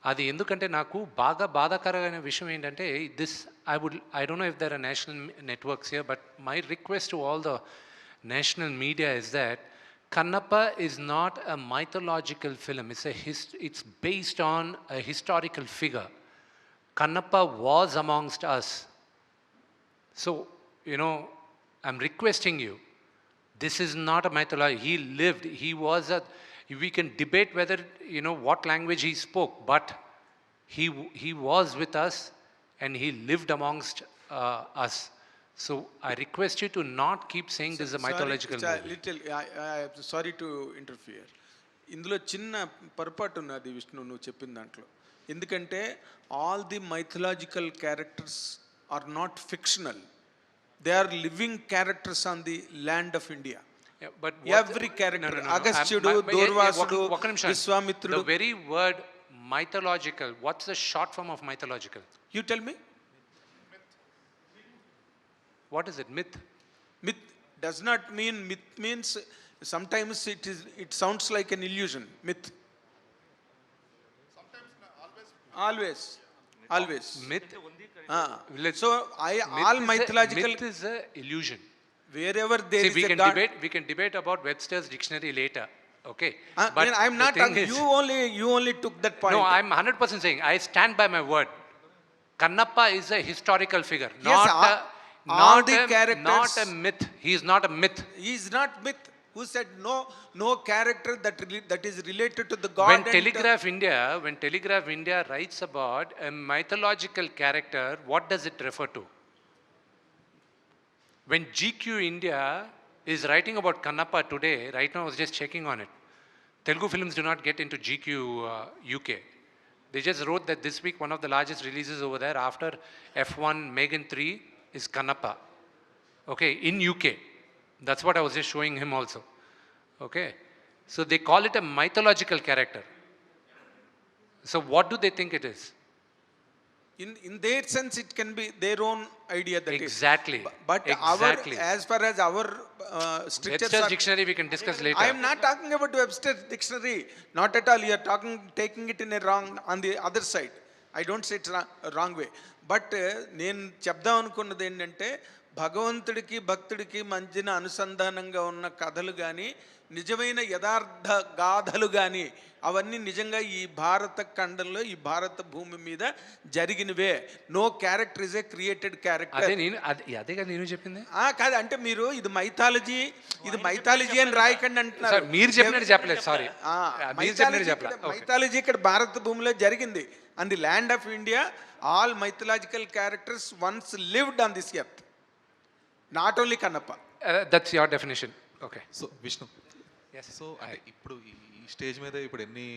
[SPEAKER 2] అది ఎందుకంటే నాకు బాగా బాధాకరమైన విషయం ఏంటంటే I don't know if there are national networks here, but my request to all the national media is that Kannappa is not a mythological film. It's based on a historical figure. Kannappa was amongst us. So, I'm requesting you. This is not a mythology. He lived. He was we can debate whether, what language he spoke, but he was with us and he lived amongst us. So I request you to not keep saying this is a mythological movie.
[SPEAKER 11] Sorry to interfere. ఇందులో చిన్న పొరపాటు ఉన్నది విష్ణు నువ్వు చెప్పిన దాంట్లో. ఎందుకంటే all the mythological characters are not fictional. They are living characters on the land of India. Every character, అగస్త్యుడు, దూర్వాసుడు, విశ్వామిత్రుడు.
[SPEAKER 2] The very word mythological, what's the short form of mythological?
[SPEAKER 11] You tell me.
[SPEAKER 2] What is it? Myth?
[SPEAKER 11] Myth does not mean, myth means sometimes it sounds like an illusion. Myth. Always.
[SPEAKER 2] Myth?
[SPEAKER 11] So all mythological.
[SPEAKER 2] Myth is an illusion.
[SPEAKER 11] Wherever there is a God.
[SPEAKER 2] We can debate about Webster's dictionary later. Okay.
[SPEAKER 11] But I'm not. You only took that point.
[SPEAKER 2] No, I'm 100% saying I stand by my word. Kannappa is a historical figure,
[SPEAKER 11] Yes, all the
[SPEAKER 2] not
[SPEAKER 11] characters.
[SPEAKER 2] a myth. He is not a myth.
[SPEAKER 11] He is not myth. Who said no character that is related to the god?
[SPEAKER 2] When Telegraph India writes about a mythological character, what does it refer to? When GQ India is writing about Kannappa today, right now I was just checking on it. Telugu films do not get into GQ UK. They just wrote that this week one of the largest releases over there after F1 Megan 3 is Kannappa. Okay, in UK. That's what I was just showing him also. Okay. So they call it a mythological character. So what do they think it is?
[SPEAKER 11] In their sense, it can be their own idea. That
[SPEAKER 2] Exactly.
[SPEAKER 11] is. But
[SPEAKER 2] Exactly.
[SPEAKER 11] as far as our strictures
[SPEAKER 2] Webster's
[SPEAKER 11] are,
[SPEAKER 2] dictionary we can discuss later.
[SPEAKER 11] I am not talking about Webster's dictionary. Not at all. You are taking it in a wrong, on the other side. I don't say it's wrong way. But నేను చెప్దాం అనుకున్నది ఏంటంటే భగవంతుడికి భక్తుడికి మధ్యన అనుసంధానంగా ఉన్న కథలు కానీ నిజమైన యథార్థ గాథలు కానీ అవన్నీ నిజంగా ఈ భారత ఖండంలో ఈ భారత భూమి మీద జరిగినవే. No character is a created character.
[SPEAKER 2] అదే కదా నేను చెప్పింది.
[SPEAKER 11] కాదు అంటే మీరు ఇది మైథాలజీ అని రాయకండి అంటున్నారు.
[SPEAKER 2] మీరు చెప్పినట్టు చెప్పలేదు. సారీ,
[SPEAKER 11] మైథాలజీ ఇక్కడ భారత భూమిలో జరిగింది. And the land of India all mythological characters once lived on this earth, not only Kannappa.
[SPEAKER 2] That's your definition. Okay.
[SPEAKER 13] So Vishnu, so అంటే ఇప్పుడు ఈ స్టేజ్ మీద ఇప్పుడు ఎన్ని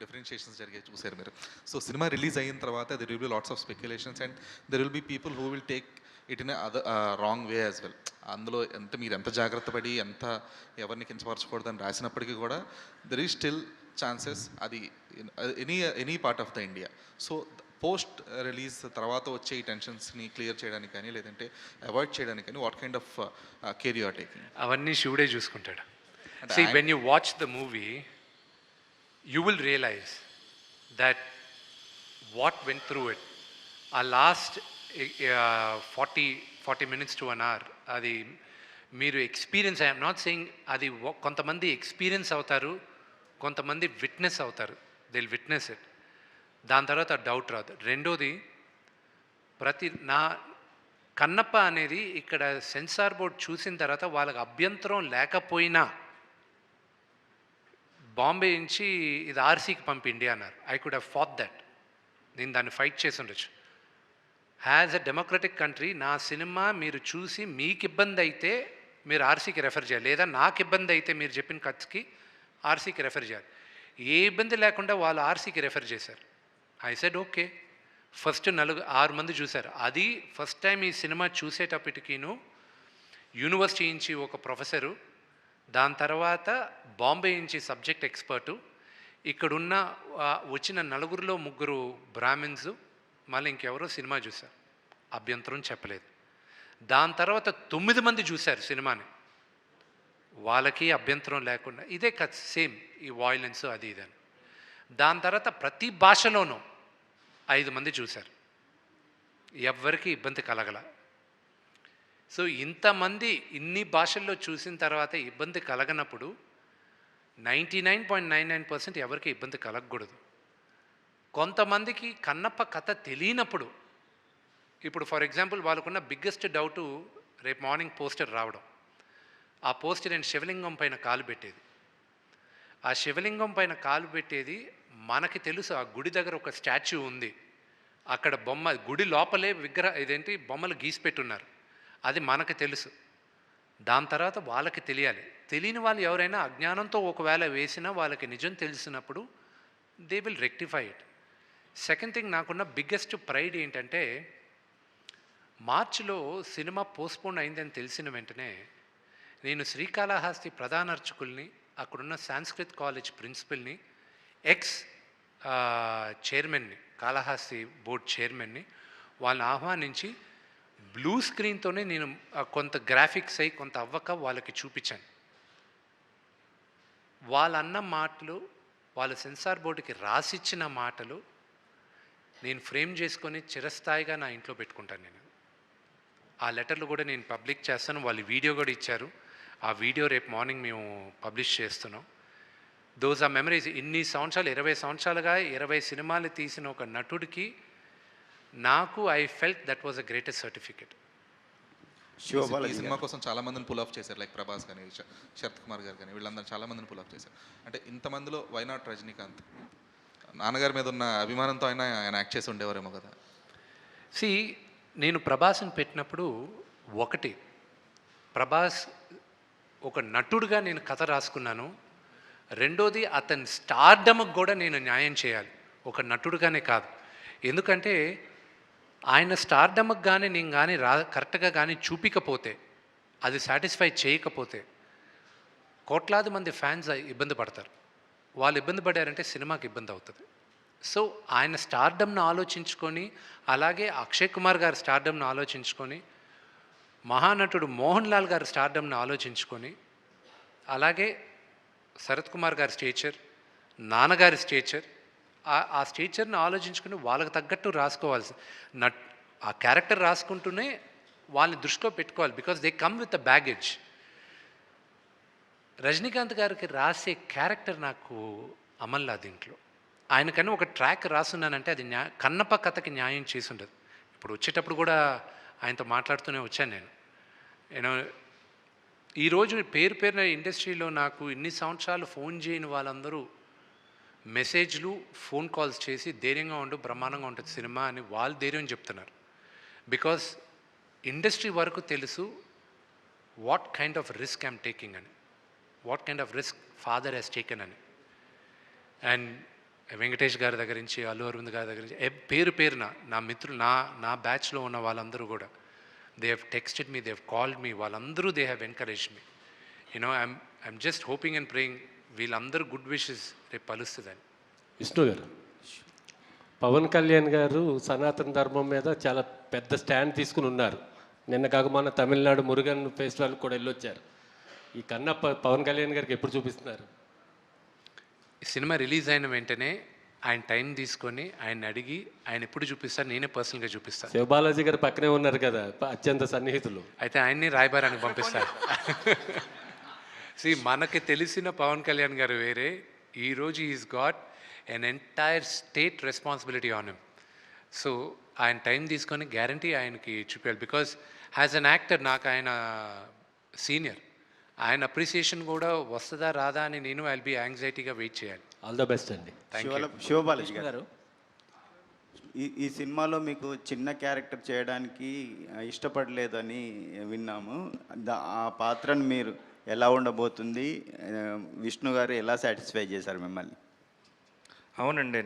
[SPEAKER 13] డిఫరెన్షియేషన్స్ జరిగాయి చూసారు మీరు. సో సినిమా రిలీజ్ అయిన తర్వాత there will be lots of speculations and there will be people who will take it in other wrong way as well. అందులో మీరు ఎంత జాగ్రత్త పడి ఎంత ఎవరిని కించపరచకూడదని రాసినప్పటికీ కూడా దెర్ ఈజ్ స్టిల్ ఛాన్సెస్ అది any part of the India. So post release తర్వాత వచ్చే ఈ టెన్షన్స్ని క్లియర్ చేయడానికి కానీ లేదంటే అవాయిడ్ చేయడానికి కానీ what kind of care you are taking?
[SPEAKER 2] అవన్నీ శివుడే చూసుకుంటాడు. See, when you watch the movie, you will realize that what went through it. Our last 40 minutes to an hour, అది మీరు ఎక్స్పీరియన్స్, ఐఎమ్ నాట్ సెయింగ్ అది కొంతమంది experience అవుతారు, కొంతమంది witness అవుతారు. They will witness it. దాని తర్వాత డౌట్ రాదు. రెండోది, కన్నప్ప అనేది ఇక్కడ సెన్సార్ బోర్డ్ చూసిన తర్వాత వాళ్ళకి అభ్యంతరం లేకపోయినా బాంబే నుంచి ఇది ఆర్సీకి పంపిండి అన్నారు. I could have fought that. నేను దాన్ని ఫైట్ చేసి ఉండొచ్చు. యాజ్ ఎ డెమోక్రటిక్ కంట్రీ నా సినిమా మీరు చూసి మీకు ఇబ్బంది అయితే మీరు ఆర్సీకి రెఫర్ చేయాలి, లేదా నాకు ఇబ్బంది అయితే మీరు చెప్పిన కట్స్కి ఆర్సీకి రెఫర్ చేయాలి. ఏ ఇబ్బంది లేకుండా వాళ్ళు ఆర్సీకి రెఫర్ చేశారు. I said okay. ఫస్ట్ 6 మంది చూశారు. అది ఫస్ట్ టైం ఈ సినిమా చూసేటప్పటికీను యూనివర్సిటీ నుంచి ఒక ప్రొఫెసరు, దాని తర్వాత బాంబే నుంచి సబ్జెక్ట్ ఎక్స్పర్టు, ఇక్కడున్న వచ్చిన 4గురిలో 3 బ్రాహ్మిన్స్, మళ్ళీ ఇంకెవరో సినిమా చూశారు, అభ్యంతరం చెప్పలేదు. దాని తర్వాత 9 మంది చూశారు సినిమాని, వాళ్ళకి అభ్యంతరం లేకుండా. ఇదే సేమ్ ఈ వాయిలెన్స్ అది ఇదని. దాని తర్వాత ప్రతి భాషలోనూ 5 మంది చూశారు, ఎవ్వరికి ఇబ్బంది కలగల. సో ఇంతమంది ఇన్ని భాషల్లో చూసిన తర్వాత ఇబ్బంది కలగనప్పుడు 99.99% ఎవరికి ఇబ్బంది కలగకూడదు. కొంతమందికి కన్నప్ప కథ తెలియనప్పుడు, ఇప్పుడు ఫర్ ఎగ్జాంపుల్ వాళ్ళకున్న బిగ్గెస్ట్ డౌటు రేపు మార్నింగ్ పోస్టర్ రావడం. ఆ పోస్టర్ నేను శివలింగం పైన కాలు పెట్టేది. ఆ శివలింగం పైన కాలు పెట్టేది మనకి తెలుసు. ఆ గుడి దగ్గర ఒక స్టాచ్యూ ఉంది, అక్కడ బొమ్మ, గుడి లోపలే ఇదేంటి బొమ్మలు గీసి పెట్టున్నారు, అది మనకు తెలుసు. దాని తర్వాత వాళ్ళకి తెలియాలి. తెలియని వాళ్ళు ఎవరైనా అజ్ఞానంతో ఒకవేళ వేసినా వాళ్ళకి నిజం తెలిసినప్పుడు they will rectify it. Second thing, నాకున్న బిగ్గెస్ట్ ప్రైడ్ ఏంటంటే మార్చిలో సినిమా పోస్ట్పోన్ అయిందని తెలిసిన వెంటనే నేను శ్రీకాళహస్తి ప్రధాన అర్చకుల్ని, అక్కడున్న సాంస్క్రిత్ కాలేజ్ ప్రిన్సిపల్ని, ఎక్స్ చైర్మన్ని, కాళహస్తి బోర్డ్ చైర్మన్ని, వాళ్ళని ఆహ్వానించి బ్లూ స్క్రీన్తోనే నేను కొంత గ్రాఫిక్స్ అయి కొంత అవ్వక వాళ్ళకి చూపించాను. వాళ్ళన్న మాటలు, వాళ్ళ సెన్సార్ బోర్డుకి రాసిచ్చిన మాటలు నేను ఫ్రేమ్ చేసుకొని చిరస్థాయిగా నా ఇంట్లో పెట్టుకుంటాను. నేను ఆ లెటర్లు కూడా నేను పబ్లిక్ చేస్తాను. వాళ్ళు వీడియో కూడా ఇచ్చారు. ఆ వీడియో రేపు మార్నింగ్ మేము పబ్లిష్ చేస్తున్నాం. Those are memories. ఇన్ని సంవత్సరాలు, 20 సంవత్సరాలుగా 20 సినిమాలు తీసిన ఒక నటుడికి నాకు I felt that was a greatest certificate.
[SPEAKER 13] ఈ సినిమా కోసం చాలా మందిని పుల్ ఆఫ్ చేశారు, లైక్ ప్రభాస్ కానీ శరత్ కుమార్ గారు కానీ వీళ్ళందరూ చాలా మందిని పుల్ ఆఫ్ చేశారు. అంటే ఇంతమందిలో వై నాట్ రజనీకాంత్? నాన్నగారి మీద ఉన్న అభిమానంతో ఆయన యాక్ట్ చేసి ఉండేవారేమో కదా.
[SPEAKER 2] నేను ప్రభాస్ని పెట్టినప్పుడు ఒకటి, ప్రభాస్ ఒక నటుడుగా నేను కథ రాసుకున్నాను. రెండోది అతని స్టార్డమ్కి కూడా నేను న్యాయం చేయాలి, ఒక నటుడుగానే కాదు. ఎందుకంటే ఆయన స్టార్డమ్కి కానీ నేను కానీ కరెక్ట్గా కానీ చూపించకపోతే, అది సాటిస్ఫై చేయకపోతే కోట్లాది మంది ఫ్యాన్స్ ఇబ్బంది పడతారు. వాళ్ళు ఇబ్బంది పడారంటే సినిమాకి ఇబ్బంది అవుతుంది. సో ఆయన స్టార్డమ్ను ఆలోచించుకొని, అలాగే అక్షయ్ కుమార్ గారి స్టార్డమ్ను ఆలోచించుకొని, మహానటుడు మోహన్ లాల్ గారి స్టార్డమ్ను ఆలోచించుకొని, అలాగే శరత్ కుమార్ గారి స్టేచర్, నాన్నగారి స్టేచర్, ఆ స్టేచర్ని ఆలోచించుకుని వాళ్ళకి తగ్గట్టు రాసుకోవాల్సి ఆ క్యారెక్టర్ రాసుకుంటూనే వాళ్ళని దృష్టిలో పెట్టుకోవాలి. Because they come with a baggage. Rajinikanth గారికి రాసే క్యారెక్టర్ నాకు అమల్లా దీంట్లో. ఆయనకని ఒక ట్రాక్ రాసున్నానంటే అది కన్నప్ప కథకి న్యాయం చేసి ఉండదు. ఇప్పుడు వచ్చేటప్పుడు కూడా ఆయనతో మాట్లాడుతూనే వచ్చాను నేను ఈరోజు పేరున ఇండస్ట్రీలో నాకు ఇన్ని సంవత్సరాలు ఫోన్ చేయని వాళ్ళందరూ మెసేజ్లు, ఫోన్ కాల్స్ చేసి ధైర్యంగా ఉండు, బ్రహ్మాండంగా ఉంటుంది సినిమా అని వాళ్ళు ధైర్యం చెప్తున్నారు. బికాస్ ఇండస్ట్రీ వరకు తెలుసు what kind of risk I'm taking అని, what kind of risk father has taken అని. అండ్ వెంకటేష్ గారి దగ్గర నుంచి, అల్లు అరవింద్ గారి దగ్గర నుంచి పేరున నా మిత్రులు, నా బ్యాచ్లో ఉన్న వాళ్ళందరూ కూడా they have texted me, they have called me, వాళ్ళందరూ they have encourage me. I'm just hoping and praying వీళ్ళందరూ గుడ్ విషెస్ రేపు పలుస్తుందని.
[SPEAKER 14] విష్ణు గారు, పవన్ కళ్యాణ్ గారు సనాతన ధర్మం మీద చాలా పెద్ద స్టాండ్ తీసుకుని ఉన్నారు. నిన్న కాక మన తమిళనాడు మురుగన్ ఫెస్టివల్ కూడా వెళ్ళొచ్చారు. ఈ కన్నప్ప పవన్ కళ్యాణ్ గారికి ఎప్పుడు చూపిస్తున్నారు?
[SPEAKER 2] ఈ సినిమా రిలీజ్ అయిన వెంటనే ఆయన టైం తీసుకొని ఆయన అడిగి ఆయన ఎప్పుడు చూపిస్తారు, నేనే పర్సనల్గా చూపిస్తాను.
[SPEAKER 14] శివబాలాజీ గారు పక్కనే ఉన్నారు కదా, అత్యంత సన్నిహితులు.
[SPEAKER 2] అయితే ఆయన్ని రాయబారానికి పంపిస్తారు. మనకి తెలిసిన పవన్ కళ్యాణ్ గారు వేరే. ఈరోజు is got an entire state responsibility on him. So ఆయన టైం తీసుకొని గ్యారంటీ ఆయనకి చూపించాలి. బికాజ్ యాజ్ అన్ యాక్టర్ నాకు ఆయన సీనియర్, ఆయన అప్రిసియేషన్ కూడా వస్తుందా రాదా అని నేను ఐల్ బి యాంగ్జైటీగా వెయిట్ చేయాలి.
[SPEAKER 14] ఆల్ ద బెస్ట్ అండి.
[SPEAKER 15] శివబాలాజీ గారు, ఈ సినిమాలో మీకు చిన్న క్యారెక్టర్ చేయడానికి ఇష్టపడలేదని విన్నాము. ఆ పాత్రను మీరు ఎలా ఉండబోతుంది, విష్ణు గారు ఎలా సాటిస్ఫై చేశారు మిమ్మల్ని?
[SPEAKER 16] అవునండి,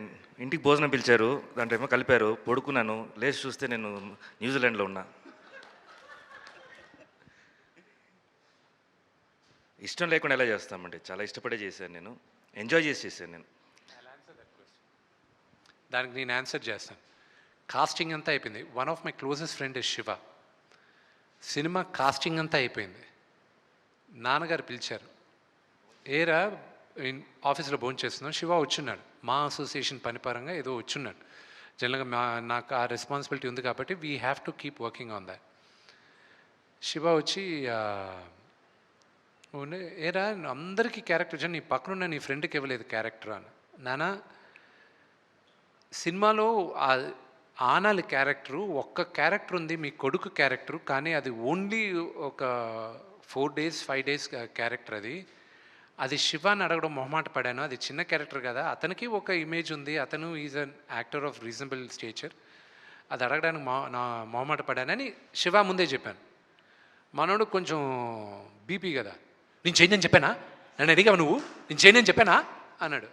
[SPEAKER 16] ఇంటికి భోజనం పిలిచారు, దాంట్లో ఏమో కలిపారు, పడుకున్నాను, లేచి చూస్తే నేను న్యూజిలాండ్లో ఉన్నా. ఇష్టం లేకుండా ఎలా చేస్తామండి, చాలా ఇష్టపడే చేశాను, నేను ఎంజాయ్ చేసి చేశాను. నేను
[SPEAKER 2] దానికి నేను ఆన్సర్ చేస్తాను. కాస్టింగ్ అంతా అయిపోయింది. One of my closest friend is Shiva. Cinema casting అంతా అయిపోయింది. నాన్నగారు పిలిచారు, ఏరా ఆఫీస్లో భోజనం చేస్తున్నాం, శివ వచ్చున్నాడు. మా అసోసియేషన్ పనిపరంగా ఏదో వచ్చున్నాడు. జనరల్గా నాకు ఆ రెస్పాన్సిబిలిటీ ఉంది కాబట్టి we have to keep working on that. Shiva వచ్చి ఏరా అందరికీ క్యారెక్టర్ వచ్చాను, నీ పక్కనున్న నీ ఫ్రెండ్కి ఇవ్వలేదు క్యారెక్టర్ అని. నాన్న, సినిమాలో ఆనాలి క్యారెక్టరు ఒక్క క్యారెక్టర్ ఉంది, మీ కొడుకు క్యారెక్టరు, కానీ అది ఓన్లీ ఒక 4 days 5 days క్యారెక్టర్. అది శివాని అడగడం మొహమాట పడాను. అది చిన్న క్యారెక్టర్ కదా, అతనికి ఒక ఇమేజ్ ఉంది, అతను is an actor of reasonable stature, అది అడగడానికి నా మొహమాట పడానని శివ ముందే చెప్పాను. మనోడు కొంచెం బీపీ కదా, నేను చేయని చెప్పానా, నన్ను అడిగావు నువ్వు, నేను చేయని చెప్పానా అన్నాడు.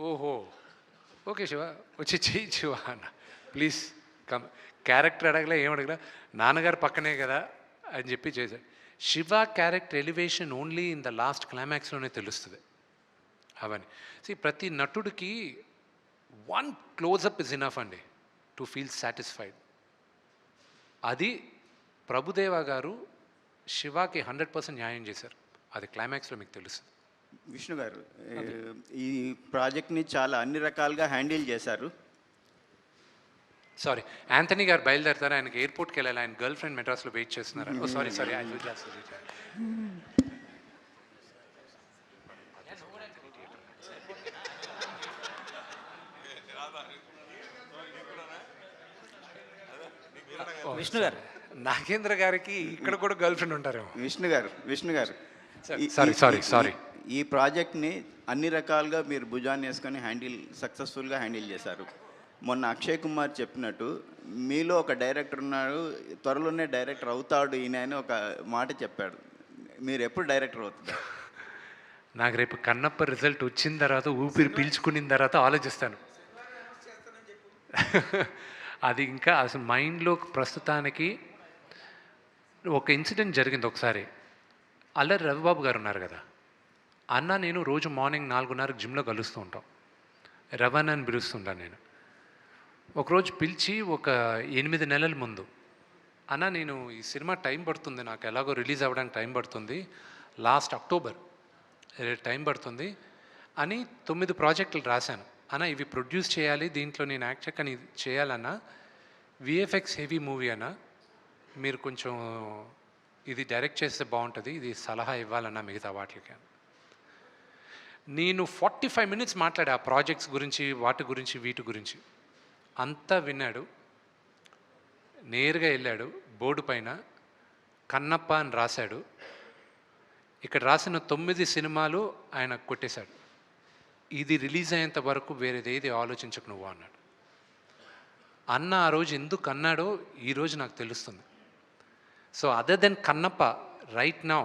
[SPEAKER 2] ఓహో ఓకే శివ, వచ్చి చెయ్యి శివ అన్న, ప్లీజ్ కమ్. క్యారెక్టర్ అడగలే, ఏం అడగలే, నాన్నగారు పక్కనే కదా అని చెప్పి చేశాడు. Shiva character elevation only in the last క్లైమాక్స్లోనే తెలుస్తుంది అవన్నీ. ప్రతి నటుడికి 1 close-up ఇస్ ఇనఫ్ అండి టు ఫీల్ సాటిస్ఫైడ్. అది ప్రభుదేవా గారు శివాకి 100% న్యాయం చేశారు. అది క్లైమాక్స్లో మీకు తెలుస్తుంది.
[SPEAKER 15] విష్ణు గారు, ఈ ప్రాజెక్ట్ని చాలా అన్ని రకాలుగా హ్యాండిల్ చేశారు.
[SPEAKER 2] సారీ, యాంథనీ గారు బయలుదేరుతారు, ఆయనకి ఎయిర్పోర్ట్కి వెళ్ళాలి, ఆయన గర్ల్ ఫ్రెండ్ మెడ్రాస్లో వెయిట్ చేస్తున్నారు. Oh sorry I will just Vishnu garu, Nagendra గారికి ఇక్కడ కూడా గర్ల్ ఫ్రెండ్ ఉంటారేమో.
[SPEAKER 15] విష్ణు గారు
[SPEAKER 2] సారీ.
[SPEAKER 15] ఈ ప్రాజెక్ట్ని అన్ని రకాలుగా మీరు భుజాన్ని వేసుకొని సక్సెస్ఫుల్గా హ్యాండిల్ చేశారు. మొన్న అక్షయ్ కుమార్ చెప్పినట్టు మీలో ఒక డైరెక్టర్ ఉన్నాడు, త్వరలోనే డైరెక్టర్ అవుతాడు ఈయన అని ఒక మాట చెప్పాడు. మీరు ఎప్పుడు డైరెక్టర్ అవుతారు?
[SPEAKER 2] నాకు రేపు కన్నప్ప రిజల్ట్ వచ్చిన తర్వాత ఊపిరి పీల్చుకున్న తర్వాత ఆలోచిస్తాను. అది ఇంకా అసలు మైండ్లో ప్రస్తుతానికి ఒక ఇన్సిడెంట్ జరిగింది ఒకసారి. అల్లరి రవిబాబు గారు ఉన్నారు కదా, అన్న నేను రోజు మార్నింగ్ 4:30 జిమ్లో కలుస్తూ ఉంటాం. రవణ్ అని పిలుస్తుంటాను నేను. ఒకరోజు పిలిచి ఒక 8 నెలల ముందు, అన్న నేను ఈ సినిమా టైం పడుతుంది, నాకు ఎలాగో రిలీజ్ అవ్వడానికి టైం పడుతుంది, లాస్ట్ అక్టోబర్ టైం పడుతుంది అని 9 ప్రాజెక్టులు రాశాను. అన్న ఇవి ప్రొడ్యూస్ చేయాలి, దీంట్లో నేను యాక్ట్ కానీ చేయాలన్నా, విఎఫ్ఎక్స్ హెవీ మూవీ అన్న, మీరు కొంచెం ఇది డైరెక్ట్ చేస్తే బాగుంటుంది, ఇది సలహా ఇవ్వాలన్నా మిగతా వాటికి. నేను 45 మినిట్స్ మాట్లాడా ఆ ప్రాజెక్ట్స్ గురించి, వాటి గురించి, వీటి గురించి. అంతా విన్నాడు. నేరుగా వెళ్ళాడు, బోర్డు పైన కన్నప్ప అని రాశాడు. ఇక్కడ రాసిన 9 సినిమాలు ఆయన కొట్టేశాడు. ఇది రిలీజ్ అయ్యేంత వరకు వేరేదేది ఆలోచించకు నువ్వు అన్నాడు. అన్న ఆ రోజు ఎందుకు అన్నాడో ఈరోజు నాకు తెలుస్తుంది. So other than Kannappa right now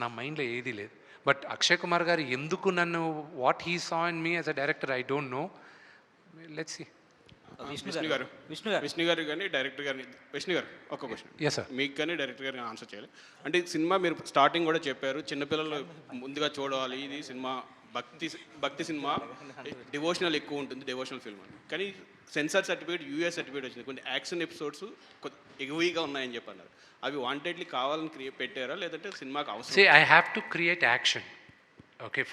[SPEAKER 2] నా మైండ్లో ఏదీ లేదు. బట్ అక్షయ్ కుమార్ గారు ఎందుకు నన్ను, what he saw in me as a director, I don't know. Let's see.
[SPEAKER 17] Vishnu garu కానీ డైరెక్టర్ గారిని, విష్ణు గారు ఒక క్వశ్చన్.
[SPEAKER 2] Yes, sir.
[SPEAKER 17] మీకు కానీ డైరెక్టర్ గారిని ఆన్సర్ చేయాలి. అంటే సినిమా మీరు స్టార్టింగ్ కూడా చెప్పారు, చిన్నపిల్లలు ముందుగా చూడాలి, ఇది సినిమా భక్తి సినిమా, డివోషనల్ ఎక్కువ ఉంటుంది, డివోషనల్ ఫిల్మ్ అని. కానీ సెన్సార్ సర్టిఫికేట్, యూఎస్ సర్టిఫికేట్ వచ్చింది. కొన్ని యాక్షన్ ఎపిసోడ్స్ ఎగువీగా ఉన్నాయని చెప్పి అన్నారు. అవి వాంటెడ్లీ కావాలని పెట్టారా, లేదంటే సినిమాకి అవసరం?
[SPEAKER 2] See, I have to create action. Okay,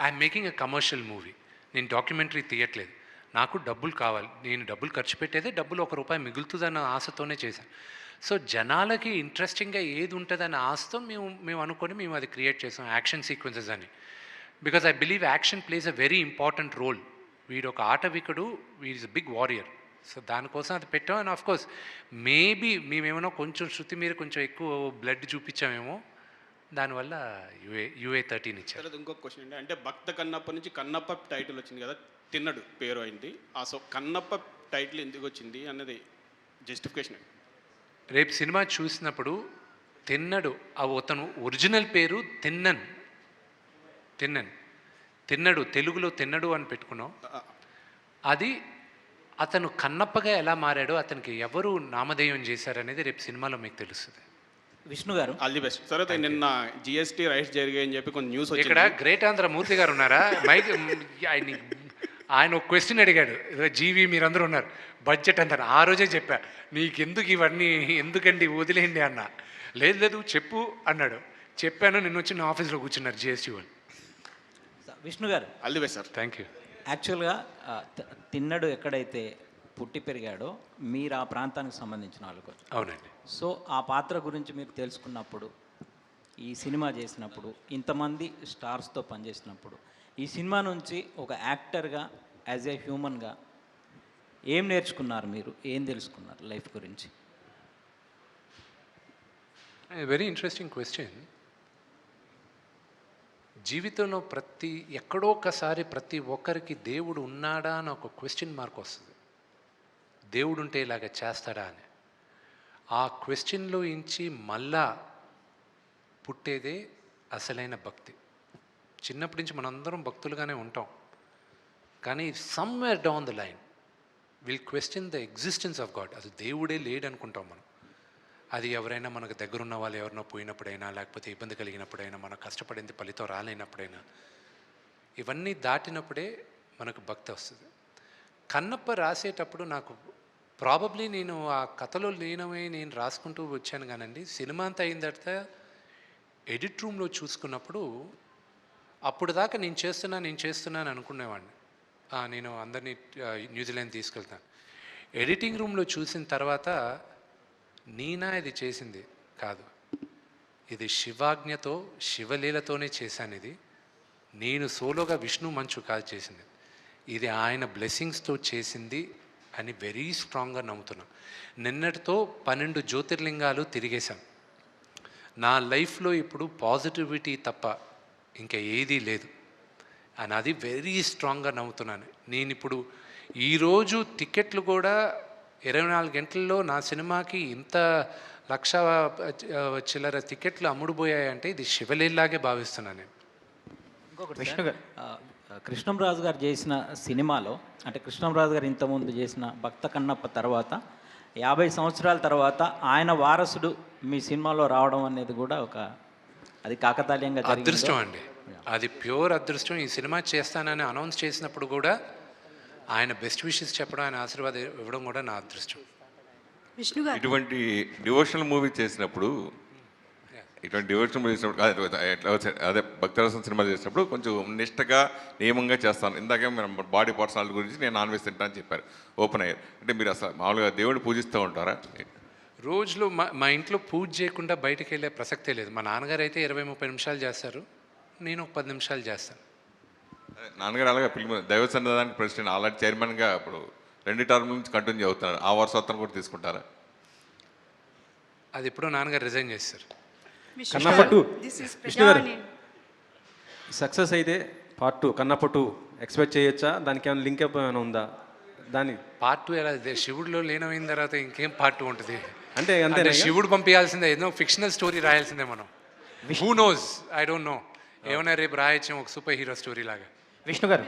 [SPEAKER 2] I'm making a commercial movie. నేను డాక్యుమెంటరీ తీయట్లేదు. నాకు డబ్బులు కావాలి, నేను డబ్బులు ఖర్చు పెట్టేదే డబ్బులు ₹1 మిగులుతుందన్న ఆశతోనే చేశాను. సో జనాలకి ఇంట్రెస్టింగ్గా ఏది ఉంటుందన్న ఆశతో మేము అనుకొని మేము అది క్రియేట్ చేసాం, యాక్షన్ సీక్వెన్సెస్ అని. Because I believe action plays a very important role. వీడు ఒక ఆటవికుడు, వీడ్ is a big warrior. So దానికోసం అది పెట్టాం. అండ్ ఆఫ్కోర్స్ మేబీ మేమేమో కొంచెం శృతి మీద కొంచెం ఎక్కువ బ్లడ్ చూపించామేమో, దానివల్ల UA-13 ఇచ్చారు.
[SPEAKER 17] తర్వాత ఇంకొక క్వశ్చన్ అండి, అంటే భక్త కన్నప్ప నుంచి కన్నప్ప టైటిల్ వచ్చింది కదా, తిన్నడు పేరు అయింది. సో కన్నప్ప టైటిల్ ఎందుకు వచ్చింది అన్నది జస్టిఫికేషన్.
[SPEAKER 2] రేపు సినిమా చూసినప్పుడు తిన్నడు, అతను ఒరిజినల్ పేరు తిన్నడు, తెలుగులో తిన్నడు అని పెట్టుకున్నాం. అది అతను కన్నప్పగా ఎలా మారాడో, అతనికి ఎవరు నామధేయం చేశారనేది రేపు సినిమాలో మీకు తెలుస్తుంది.
[SPEAKER 17] విష్ణు గారు ఆల్ ది బెస్ట్. సరే, నిన్న GST రైట్స్ జరిగాయని చెప్పి కొంచెం న్యూస్ వచ్చింది.
[SPEAKER 2] ఇక్కడ గ్రేట్ ఆంధ్ర మూర్తి గారు ఉన్నారా? మైక్ ఆయన ఒక క్వశ్చన్ అడిగాడు, జీవి మీరందరూ ఉన్నారు, బడ్జెట్ అంటారు. ఆ రోజే చెప్పా, నీకెందుకు ఇవన్నీ, ఎందుకండి వదిలేయండి అన్న. లేదు చెప్పు అన్నాడు. చెప్పాను, నిన్న వచ్చి నా ఆఫీస్లో కూర్చున్నారు GST వాళ్ళు.
[SPEAKER 18] విష్ణు గారు
[SPEAKER 17] all the best sir.
[SPEAKER 2] Thank you.
[SPEAKER 18] యాక్చువల్గా తిన్నడు ఎక్కడైతే పుట్టి పెరిగాడో మీరు ఆ ప్రాంతానికి సంబంధించిన వాళ్ళు.
[SPEAKER 2] అవునండి.
[SPEAKER 18] సో ఆ పాత్ర గురించి మీరు తెలుసుకున్నప్పుడు, ఈ సినిమా చేసినప్పుడు, ఇంతమంది స్టార్స్తో పనిచేసినప్పుడు, ఈ సినిమా నుంచి ఒక యాక్టర్గా, యాజ్ ఏ హ్యూమన్గా ఏం నేర్చుకున్నారు మీరు, ఏం తెలుసుకున్నారు లైఫ్ గురించి?
[SPEAKER 2] Very interesting question. జీవితంలో ఎక్కడో ఒకసారి ప్రతి ఒక్కరికి దేవుడు ఉన్నాడా అని ఒక క్వశ్చన్ మార్క్ వస్తుంది. దేవుడు ఉంటే ఇలాగ చేస్తాడా అని. ఆ క్వశ్చన్లో ఇంచి మళ్ళా పుట్టేదే అసలైన భక్తి. చిన్నప్పటి నుంచి మనందరం భక్తులుగానే ఉంటాం, కానీ somewhere down the line will question the existence of God. అసలు దేవుడే లేడు అనుకుంటాం మనం. అది ఎవరైనా మనకు దగ్గరున్న వాళ్ళు ఎవరినో పోయినప్పుడైనా, లేకపోతే ఇబ్బంది కలిగినప్పుడైనా, మనం కష్టపడింది ఫలితం రాలేనప్పుడైనా, ఇవన్నీ దాటినప్పుడే మనకు భక్తి వస్తుంది. కన్నప్ప రాసేటప్పుడు నాకు ప్రాబబ్లీ నేను ఆ కథలో లీనమై నేను రాసుకుంటూ వచ్చాను కానండి. సినిమా అంతా అయిన తర్వాత ఎడిట్ రూమ్లో చూసుకున్నప్పుడు, అప్పుడు దాకా నేను చేస్తున్నాను అనుకునేవాడిని. నేను అందరినీ న్యూజిలాండ్ తీసుకెళ్తాను. ఎడిటింగ్ రూమ్లో చూసిన తర్వాత, నేనా ఇది చేసింది కాదు, ఇది శివాజ్ఞతో, శివలీలతోనే చేశాను. ఇది నేను సోలోగా విష్ణు మంచు కాదు చేసింది, ఇది ఆయన బ్లెస్సింగ్స్తో చేసింది అని వెరీ స్ట్రాంగ్గా నమ్ముతున్నా. నిన్నటితో 12 జ్యోతిర్లింగాలు తిరిగేశాం. నా లైఫ్లో ఇప్పుడు పాజిటివిటీ తప్ప ఇంకా ఏదీ లేదు అని అది వెరీ స్ట్రాంగ్గా నమ్ముతున్నాను. నేను ఇప్పుడు ఈరోజు టికెట్లు కూడా 24 గంటల్లో నా సినిమాకి ఇంత 1,00,000 చిల్లర టికెట్లు అమ్ముడుపోయాయంటే ఇది శివలీలాగే భావిస్తున్నాను నేను.
[SPEAKER 18] ఇంకొకటి విష్ణు గారు, కృష్ణంరాజు గారు చేసిన సినిమాలో అంటే కృష్ణంరాజు గారు ఇంతకుముందు చేసిన భక్త కన్నప్ప తర్వాత 50 సంవత్సరాల తర్వాత ఆయన వారసుడు మీ సినిమాలో రావడం అనేది కూడా ఒక అది కాకతాళీయంగా
[SPEAKER 2] అదృష్టం అండి, అది ప్యూర్ అదృష్టం. ఈ సినిమా చేస్తానని అనౌన్స్ చేసినప్పుడు కూడా ఆయన బెస్ట్ విషెస్ చెప్పడం, ఆయన ఆశీర్వాదం ఇవ్వడం కూడా నా అదృష్టం.
[SPEAKER 19] విష్ణు గారు,
[SPEAKER 10] ఇటువంటి డివోషనల్ మూవీ చేసినప్పుడు అదే భక్తరసం సినిమా చేసినప్పుడు కొంచెం నిష్టగా నియమంగా చేస్తాను. ఇందాకే మనం బాడీ పర్సనాలిటీ గురించి నేను నాన్ వెజ్ తింటా అని చెప్పారు, ఓపెన్ అయ్యారు. అంటే మీరు అసలు మామూలుగా దేవుడిని పూజిస్తూ ఉంటారా?
[SPEAKER 2] రోజులో మా ఇంట్లో పూజ చేయకుండా బయటకు వెళ్ళే ప్రసక్తే లేదు. మా నాన్నగారు అయితే 20-30 నిమిషాలు చేస్తారు, నేను ఒక 10 నిమిషాలు చేస్తాను.
[SPEAKER 10] నాన్నగారు అలాగే పిల్లలు దైవ సన్నిధానానికి ప్రెసిడెంట్, ఆల్రెడీ చైర్మన్గా ఇప్పుడు 2 టర్మ్ నుంచి కంటిన్యూ అవుతున్నారు. ఆ వారసత్వం కూడా తీసుకుంటారా?
[SPEAKER 2] అది ఎప్పుడో నాన్నగారు రిజైన్ చేస్తారు.
[SPEAKER 7] కన్నప్ప 2 విష్ణు గారు సక్సెస్ అయితే పార్ట్ 2 కన్నప్ప 2 ఎక్స్పెక్ట్ చేయొచ్చా? దానికి ఏమైనా లింక్ అప్ ఏమైనా ఉందా? దాని
[SPEAKER 2] పార్ట్ 2 ఎలా శివుడిలో లీనమైన తర్వాత ఇంకేం పార్ట్ 2 ఉంటుంది?
[SPEAKER 7] అంటే అంతే
[SPEAKER 2] శివుడు పంపించాల్సిందే, ఏదో ఫిక్షనల్ స్టోరీ రాయాల్సిందే మనం. Who knows, I don't no. ఏమైనా రేపు రాయొచ్చాం ఒక సూపర్ హీరో స్టోరీ లాగా.
[SPEAKER 18] Vishnu garu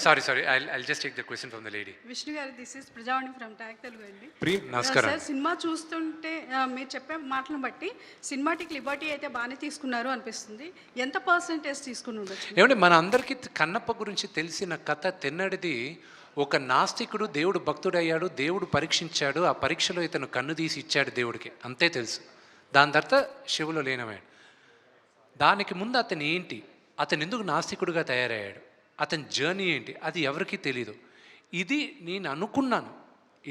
[SPEAKER 2] sorry I'll just take the question from the lady.
[SPEAKER 19] Vishnu garu, this is Prajavani from tag Telugu అండి.
[SPEAKER 2] నమస్కారం
[SPEAKER 19] సార్, సినిమా చూస్తుంటే మీరు చెప్పే మాటలను బట్టి సినిమాటిక్ లిబర్టీ అయితే బాగానే తీసుకున్నారు అనిపిస్తుంది. ఎంత పర్సెంటేజ్ తీసుకుని ఉండొచ్చు?
[SPEAKER 2] ఏమంటే మన అందరికీ కన్నప్ప గురించి తెలిసిన కథ తెన్నడిది. ఒక నాస్తికుడు దేవుడు భక్తుడయ్యాడు, దేవుడు పరీక్షించాడు, ఆ పరీక్షలో ఇతను కన్ను తీసి ఇచ్చాడు దేవుడికి, అంతే తెలుసు. దాని తర్వాత శివులో లీనమయ్యాడు. దానికి ముందు అతను ఏంటి, అతను ఎందుకు నాస్తికుడిగా తయారయ్యాడు, అతని జర్నీ ఏంటి, అది ఎవరికీ తెలీదు. ఇది నేను అనుకున్నాను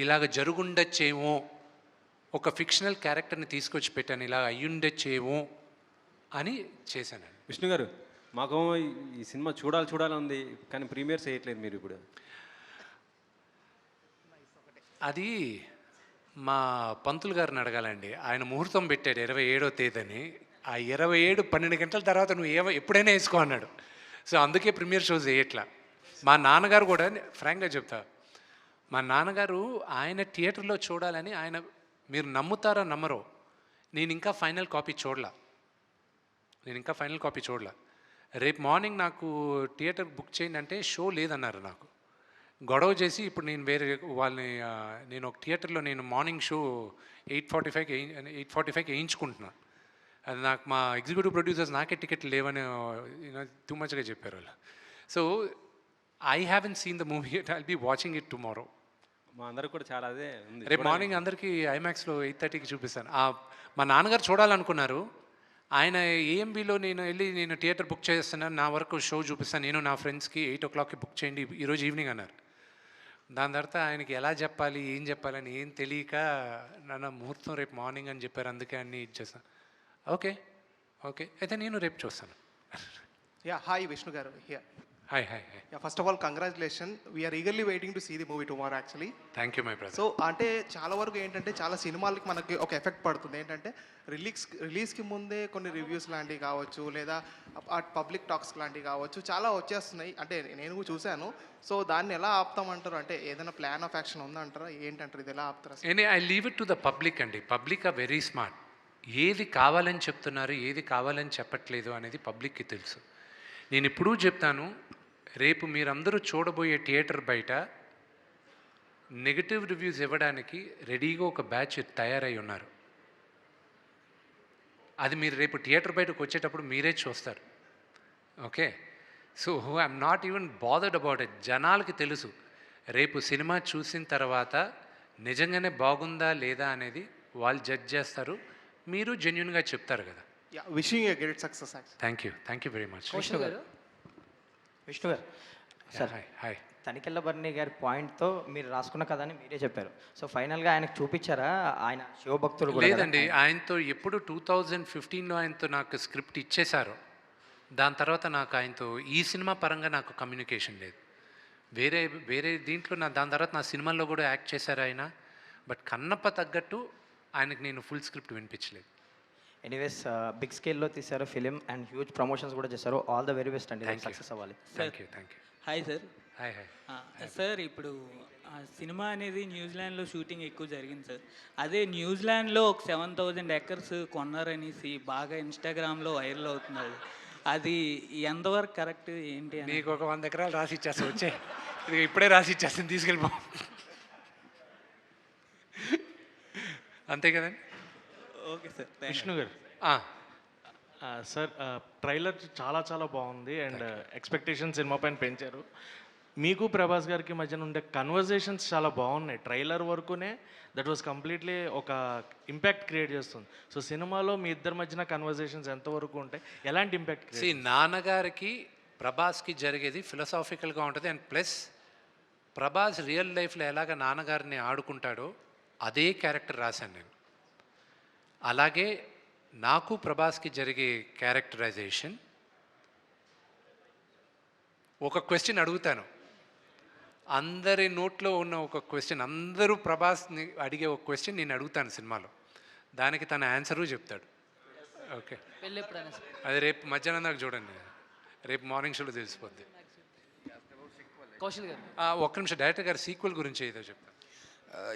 [SPEAKER 2] ఇలాగ జరుగుండొచ్చేమో, ఒక ఫిక్షనల్ క్యారెక్టర్ని తీసుకొచ్చి పెట్టాను, ఇలా అయ్యుండొచ్చేమో అని చేశాను.
[SPEAKER 7] విష్ణు గారు, మాకు ఈ సినిమా చూడాలని ఉంది, కానీ ప్రీమియర్స్ చేయట్లేదు మీరు ఇప్పుడు.
[SPEAKER 2] అది మా పంతులు గారిని అడగాలండి. ఆయన ముహూర్తం పెట్టాడు 27వ తేదీని. ఆ 27 12 గంటల తర్వాత నువ్వు ఎప్పుడైనా వేసుకో అన్నాడు. సో అందుకే ప్రీమియర్ షోస్ వేయట్లా. మా నాన్నగారు కూడా ఫ్రాంక్గా చెప్తా, మా నాన్నగారు ఆయన థియేటర్లో చూడాలని ఆయన, మీరు నమ్ముతారా నమ్మరో, నేను ఇంకా ఫైనల్ కాపీ చూడలా. రేపు మార్నింగ్ నాకు థియేటర్ బుక్ చేయండి అంటే షో లేదన్నారు. నాకు గొడవ చేసి ఇప్పుడు నేను వేరే వాళ్ళని, నేను ఒక థియేటర్లో నేను మార్నింగ్ షో 8:45కి వేయించుకుంటున్నాను. అది నాకు మా ఎగ్జిక్యూటివ్ ప్రొడ్యూసర్స్ నాకే టికెట్లు లేవని టూ మచ్గా చెప్పారు వాళ్ళు. So I haven't seen the movie, I'll be watching it tomorrow.
[SPEAKER 7] మా అందరికి కూడా చాలా అదే ఉంది.
[SPEAKER 2] రేపు మార్నింగ్ అందరికీ ఐమాక్స్లో 8:30కి చూపిస్తాను. మా నాన్నగారు చూడాలనుకున్నారు, ఆయన ఏఎంబీలో నేను థియేటర్ బుక్ చేస్తున్నాను, నా వరకు షో చూపిస్తాను, నేను నా ఫ్రెండ్స్కి 8 o'clockకి బుక్ చేయండి ఈరోజు ఈవినింగ్ అన్నారు. దాని తర్వాత ఆయనకి ఎలా చెప్పాలి ఏం చెప్పాలని ఏం తెలియక నాన్న ముహూర్తం రేపు మార్నింగ్ అని చెప్పారు, అందుకే అన్నీ ఇచ్చేస్తాను. ఓకే అయితే నేను రేపు చూస్తాను.
[SPEAKER 20] Hi Vishnu garu.
[SPEAKER 2] Hi.
[SPEAKER 20] First of all congratulation, we are eagerly waiting to see the movie tomorrow actually.
[SPEAKER 2] Thank you my brother.
[SPEAKER 20] So అంటే చాలా వరకు ఏంటంటే చాలా సినిమాలకి మనకి ఒక ఎఫెక్ట్ పడుతుంది. ఏంటంటే రిలీజ్కి ముందే కొన్ని రివ్యూస్ లాంటివి కావచ్చు, లేదా పబ్లిక్ టాక్స్ లాంటివి కావచ్చు, చాలా వచ్చేస్తున్నాయి. అంటే నేను కూడా చూశాను. సో దాన్ని ఎలా ఆపుతామంటారు? అంటే ఏదైనా ప్లాన్ ఆఫ్ యాక్షన్ ఉందంటారా? ఏంటంటారు, ఇది ఎలా ఆపుతారా?
[SPEAKER 2] I leave it to the public అండి. Public are very smart. ఏది కావాలని చెప్తున్నారు, ఏది కావాలని చెప్పట్లేదు అనేది పబ్లిక్కి తెలుసు. నేను ఎప్పుడూ చెప్తాను, రేపు మీరందరూ చూడబోయే థియేటర్ బయట నెగటివ్ రివ్యూస్ ఇవ్వడానికి రెడీగా ఒక బ్యాచ్ తయారై ఉన్నారు. అది మీరు రేపు థియేటర్ బయటకు వచ్చేటప్పుడు మీరే చూస్తారు. Okay, so I'm not even bothered about it. జనాలకి తెలుసు, రేపు సినిమా చూసిన తర్వాత నిజంగానే బాగుందా లేదా అనేది వాళ్ళు జడ్జ్ చేస్తారు, మీరు జెన్యున్గా చెప్తారు కదా.
[SPEAKER 20] Wishing a great success.
[SPEAKER 2] Thank you very much.
[SPEAKER 18] Vishnu గారు సార్,
[SPEAKER 2] హాయ్.
[SPEAKER 18] తనికెళ్ళ బర్ని గారి పాయింట్తో మీరు రాసుకున్న కథని మీరే చెప్పారు. సో ఫైనల్గా ఆయనకు చూపించారా? ఆయన శివభక్తులు కూడా
[SPEAKER 2] లేదండి, ఆయనతో ఎప్పుడు 2015లో ఆయనతో నాకు స్క్రిప్ట్ ఇచ్చేశారు. దాని తర్వాత నాకు ఆయనతో ఈ సినిమా పరంగా నాకు కమ్యూనికేషన్ లేదు. వేరే వేరే దీంట్లో దాని తర్వాత నా సినిమాల్లో కూడా యాక్ట్ చేశారు ఆయన. బట్ కన్నప్ప తగ్గట్టు ఆయనకి నేను ఫుల్ స్క్రిప్ట్ వినిపించలేదు.
[SPEAKER 21] ఎనీవేస్ బిగ్ స్కేల్లో తీశారు ఫిలిం అండ్ హ్యూజ్ ప్రమోషన్స్ కూడా చేశారు. ఆల్ ద వెరీ బెస్ట్ అండి,
[SPEAKER 2] Thank you.
[SPEAKER 21] సక్సెస్ అవ్వాలి.
[SPEAKER 2] Thank you.
[SPEAKER 22] Hi sir.
[SPEAKER 2] Hi hi.
[SPEAKER 22] Sir ఇప్పుడు ఆ సినిమా అనేది న్యూజిలాండ్లో షూటింగ్ ఎక్కువ జరిగింది సార్. అదే న్యూజిలాండ్లో ఒక 7,000 ఎకర్స్ కొన్నారనేసి బాగా ఇన్స్టాగ్రామ్లో వైరల్ అవుతున్నది. అది ఎంతవరకు కరెక్ట్ ఏంటి అని?
[SPEAKER 2] నీకు ఒక 100 ఎకరాలు రాసి ఇచ్చేస్తా, వచ్చే ఇది ఇప్పుడే రాసి ఇచ్చేస్తాను, తీసుకెళ్ళిపో. అంతే కదండి.
[SPEAKER 22] Okay sir.
[SPEAKER 23] విష్ణు గారు సార్, ట్రైలర్ చాలా బాగుంది అండ్ ఎక్స్పెక్టేషన్ సినిమా పైన పెంచారు. మీకు ప్రభాస్ గారికి మధ్యన ఉండే కన్వర్జేషన్స్ చాలా బాగున్నాయి. ట్రైలర్ వరకునే దట్ వాస్ కంప్లీట్లీ ఒక ఇంపాక్ట్ క్రియేట్ చేస్తుంది. సో సినిమాలో మీ ఇద్దరి మధ్యన కన్వర్జేషన్స్ ఎంతవరకు ఉంటాయి, ఎలాంటి ఇంపాక్ట్?
[SPEAKER 2] నాన్నగారికి ప్రభాస్కి జరిగేది ఫిలసాఫికల్గా ఉంటుంది. అండ్ ప్లస్ ప్రభాస్ రియల్ లైఫ్లో ఎలాగ నాన్నగారిని ఆడుకుంటాడో అదే క్యారెక్టర్ రాశాను నేను. అలాగే నాకు ప్రభాస్కి జరిగే క్యారెక్టరైజేషన్, ఒక క్వశ్చన్ అడుగుతాను, అందరి నోట్లో ఉన్న ఒక క్వశ్చన్, అందరూ ప్రభాస్ని అడిగే ఒక క్వశ్చన్ నేను అడుగుతాను సినిమాలో, దానికి తన ఆన్సరు చెప్తాడు. ఓకే, అది రేపు మధ్యాహ్నం దాకా చూడండి, రేపు మార్నింగ్ షోలో తెలిసిపోద్ది. ఒక్క నిమిషం, డైరెక్టర్ గారు సీక్వెల్ గురించి ఏదో చెప్తాను.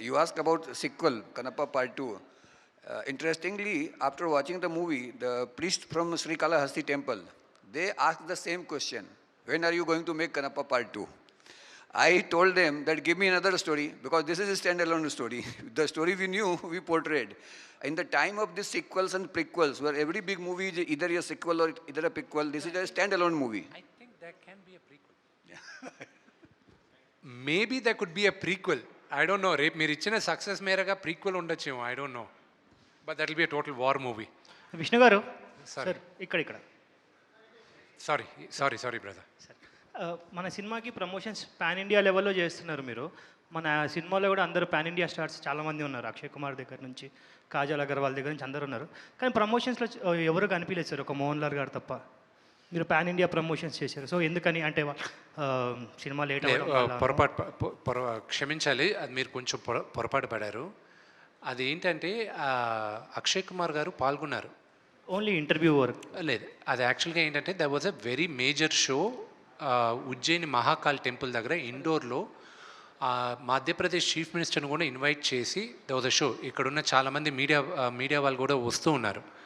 [SPEAKER 12] You asked about sequel, Kanappa Part 2. Interestingly, after watching the movie, the priest from Srikalahasti temple, they asked the same question. When are you going to make Kanappa Part 2? I told them that give me another story, because this is a standalone story. The story we knew, we portrayed. In the time of these sequels and prequels, where every big movie is either a sequel or either a prequel, this is a standalone movie.
[SPEAKER 2] I think there can be a prequel. Maybe there could be a prequel. I don't know. రేపు మీరు ఇచ్చిన success మేరగా prequel ఉండొచ్చేమో, I don't no, but that will be a total war movie.
[SPEAKER 23] Vishnu గారు
[SPEAKER 2] sir,
[SPEAKER 23] ఇక్కడ
[SPEAKER 2] sorry brother.
[SPEAKER 23] మన సినిమాకి promotions pan India లెవెల్లో చేస్తున్నారు మీరు. మన సినిమాలో కూడా అందరూ పాన్ ఇండియా స్టార్స్ చాలామంది ఉన్నారు. అక్షయ్ కుమార్ దగ్గర నుంచి కాజల్ అగర్వాల్ దగ్గర నుంచి అందరూ ఉన్నారు. కానీ ప్రమోషన్స్లో ఎవరు కనిపించలేదు సార్, ఒక మోహన్ లాల్ గారు తప్ప. మీరు పాన్ ఇండియా ప్రమోషన్స్ చేశారు, సో ఎందుకని? అంటే సినిమా లేట్
[SPEAKER 2] క్షమించాలి, అది మీరు కొంచెం పొరపాటు పడారు. అది ఏంటంటే అక్షయ్ కుమార్ గారు పాల్గొన్నారు,
[SPEAKER 23] ఓన్లీ ఇంటర్వ్యూ వర్క్
[SPEAKER 2] లేదు. అది యాక్చువల్గా ఏంటంటే there was a very major show Ujjain Mahakal temple దగ్గర ఇండోర్లో. మధ్యప్రదేశ్ చీఫ్ మినిస్టర్ని కూడా ఇన్వైట్ చేసి దర్ వాజ్ అ షో. ఇక్కడున్న చాలామంది మీడియా వాళ్ళు కూడా వస్తూ ఉన్నారు.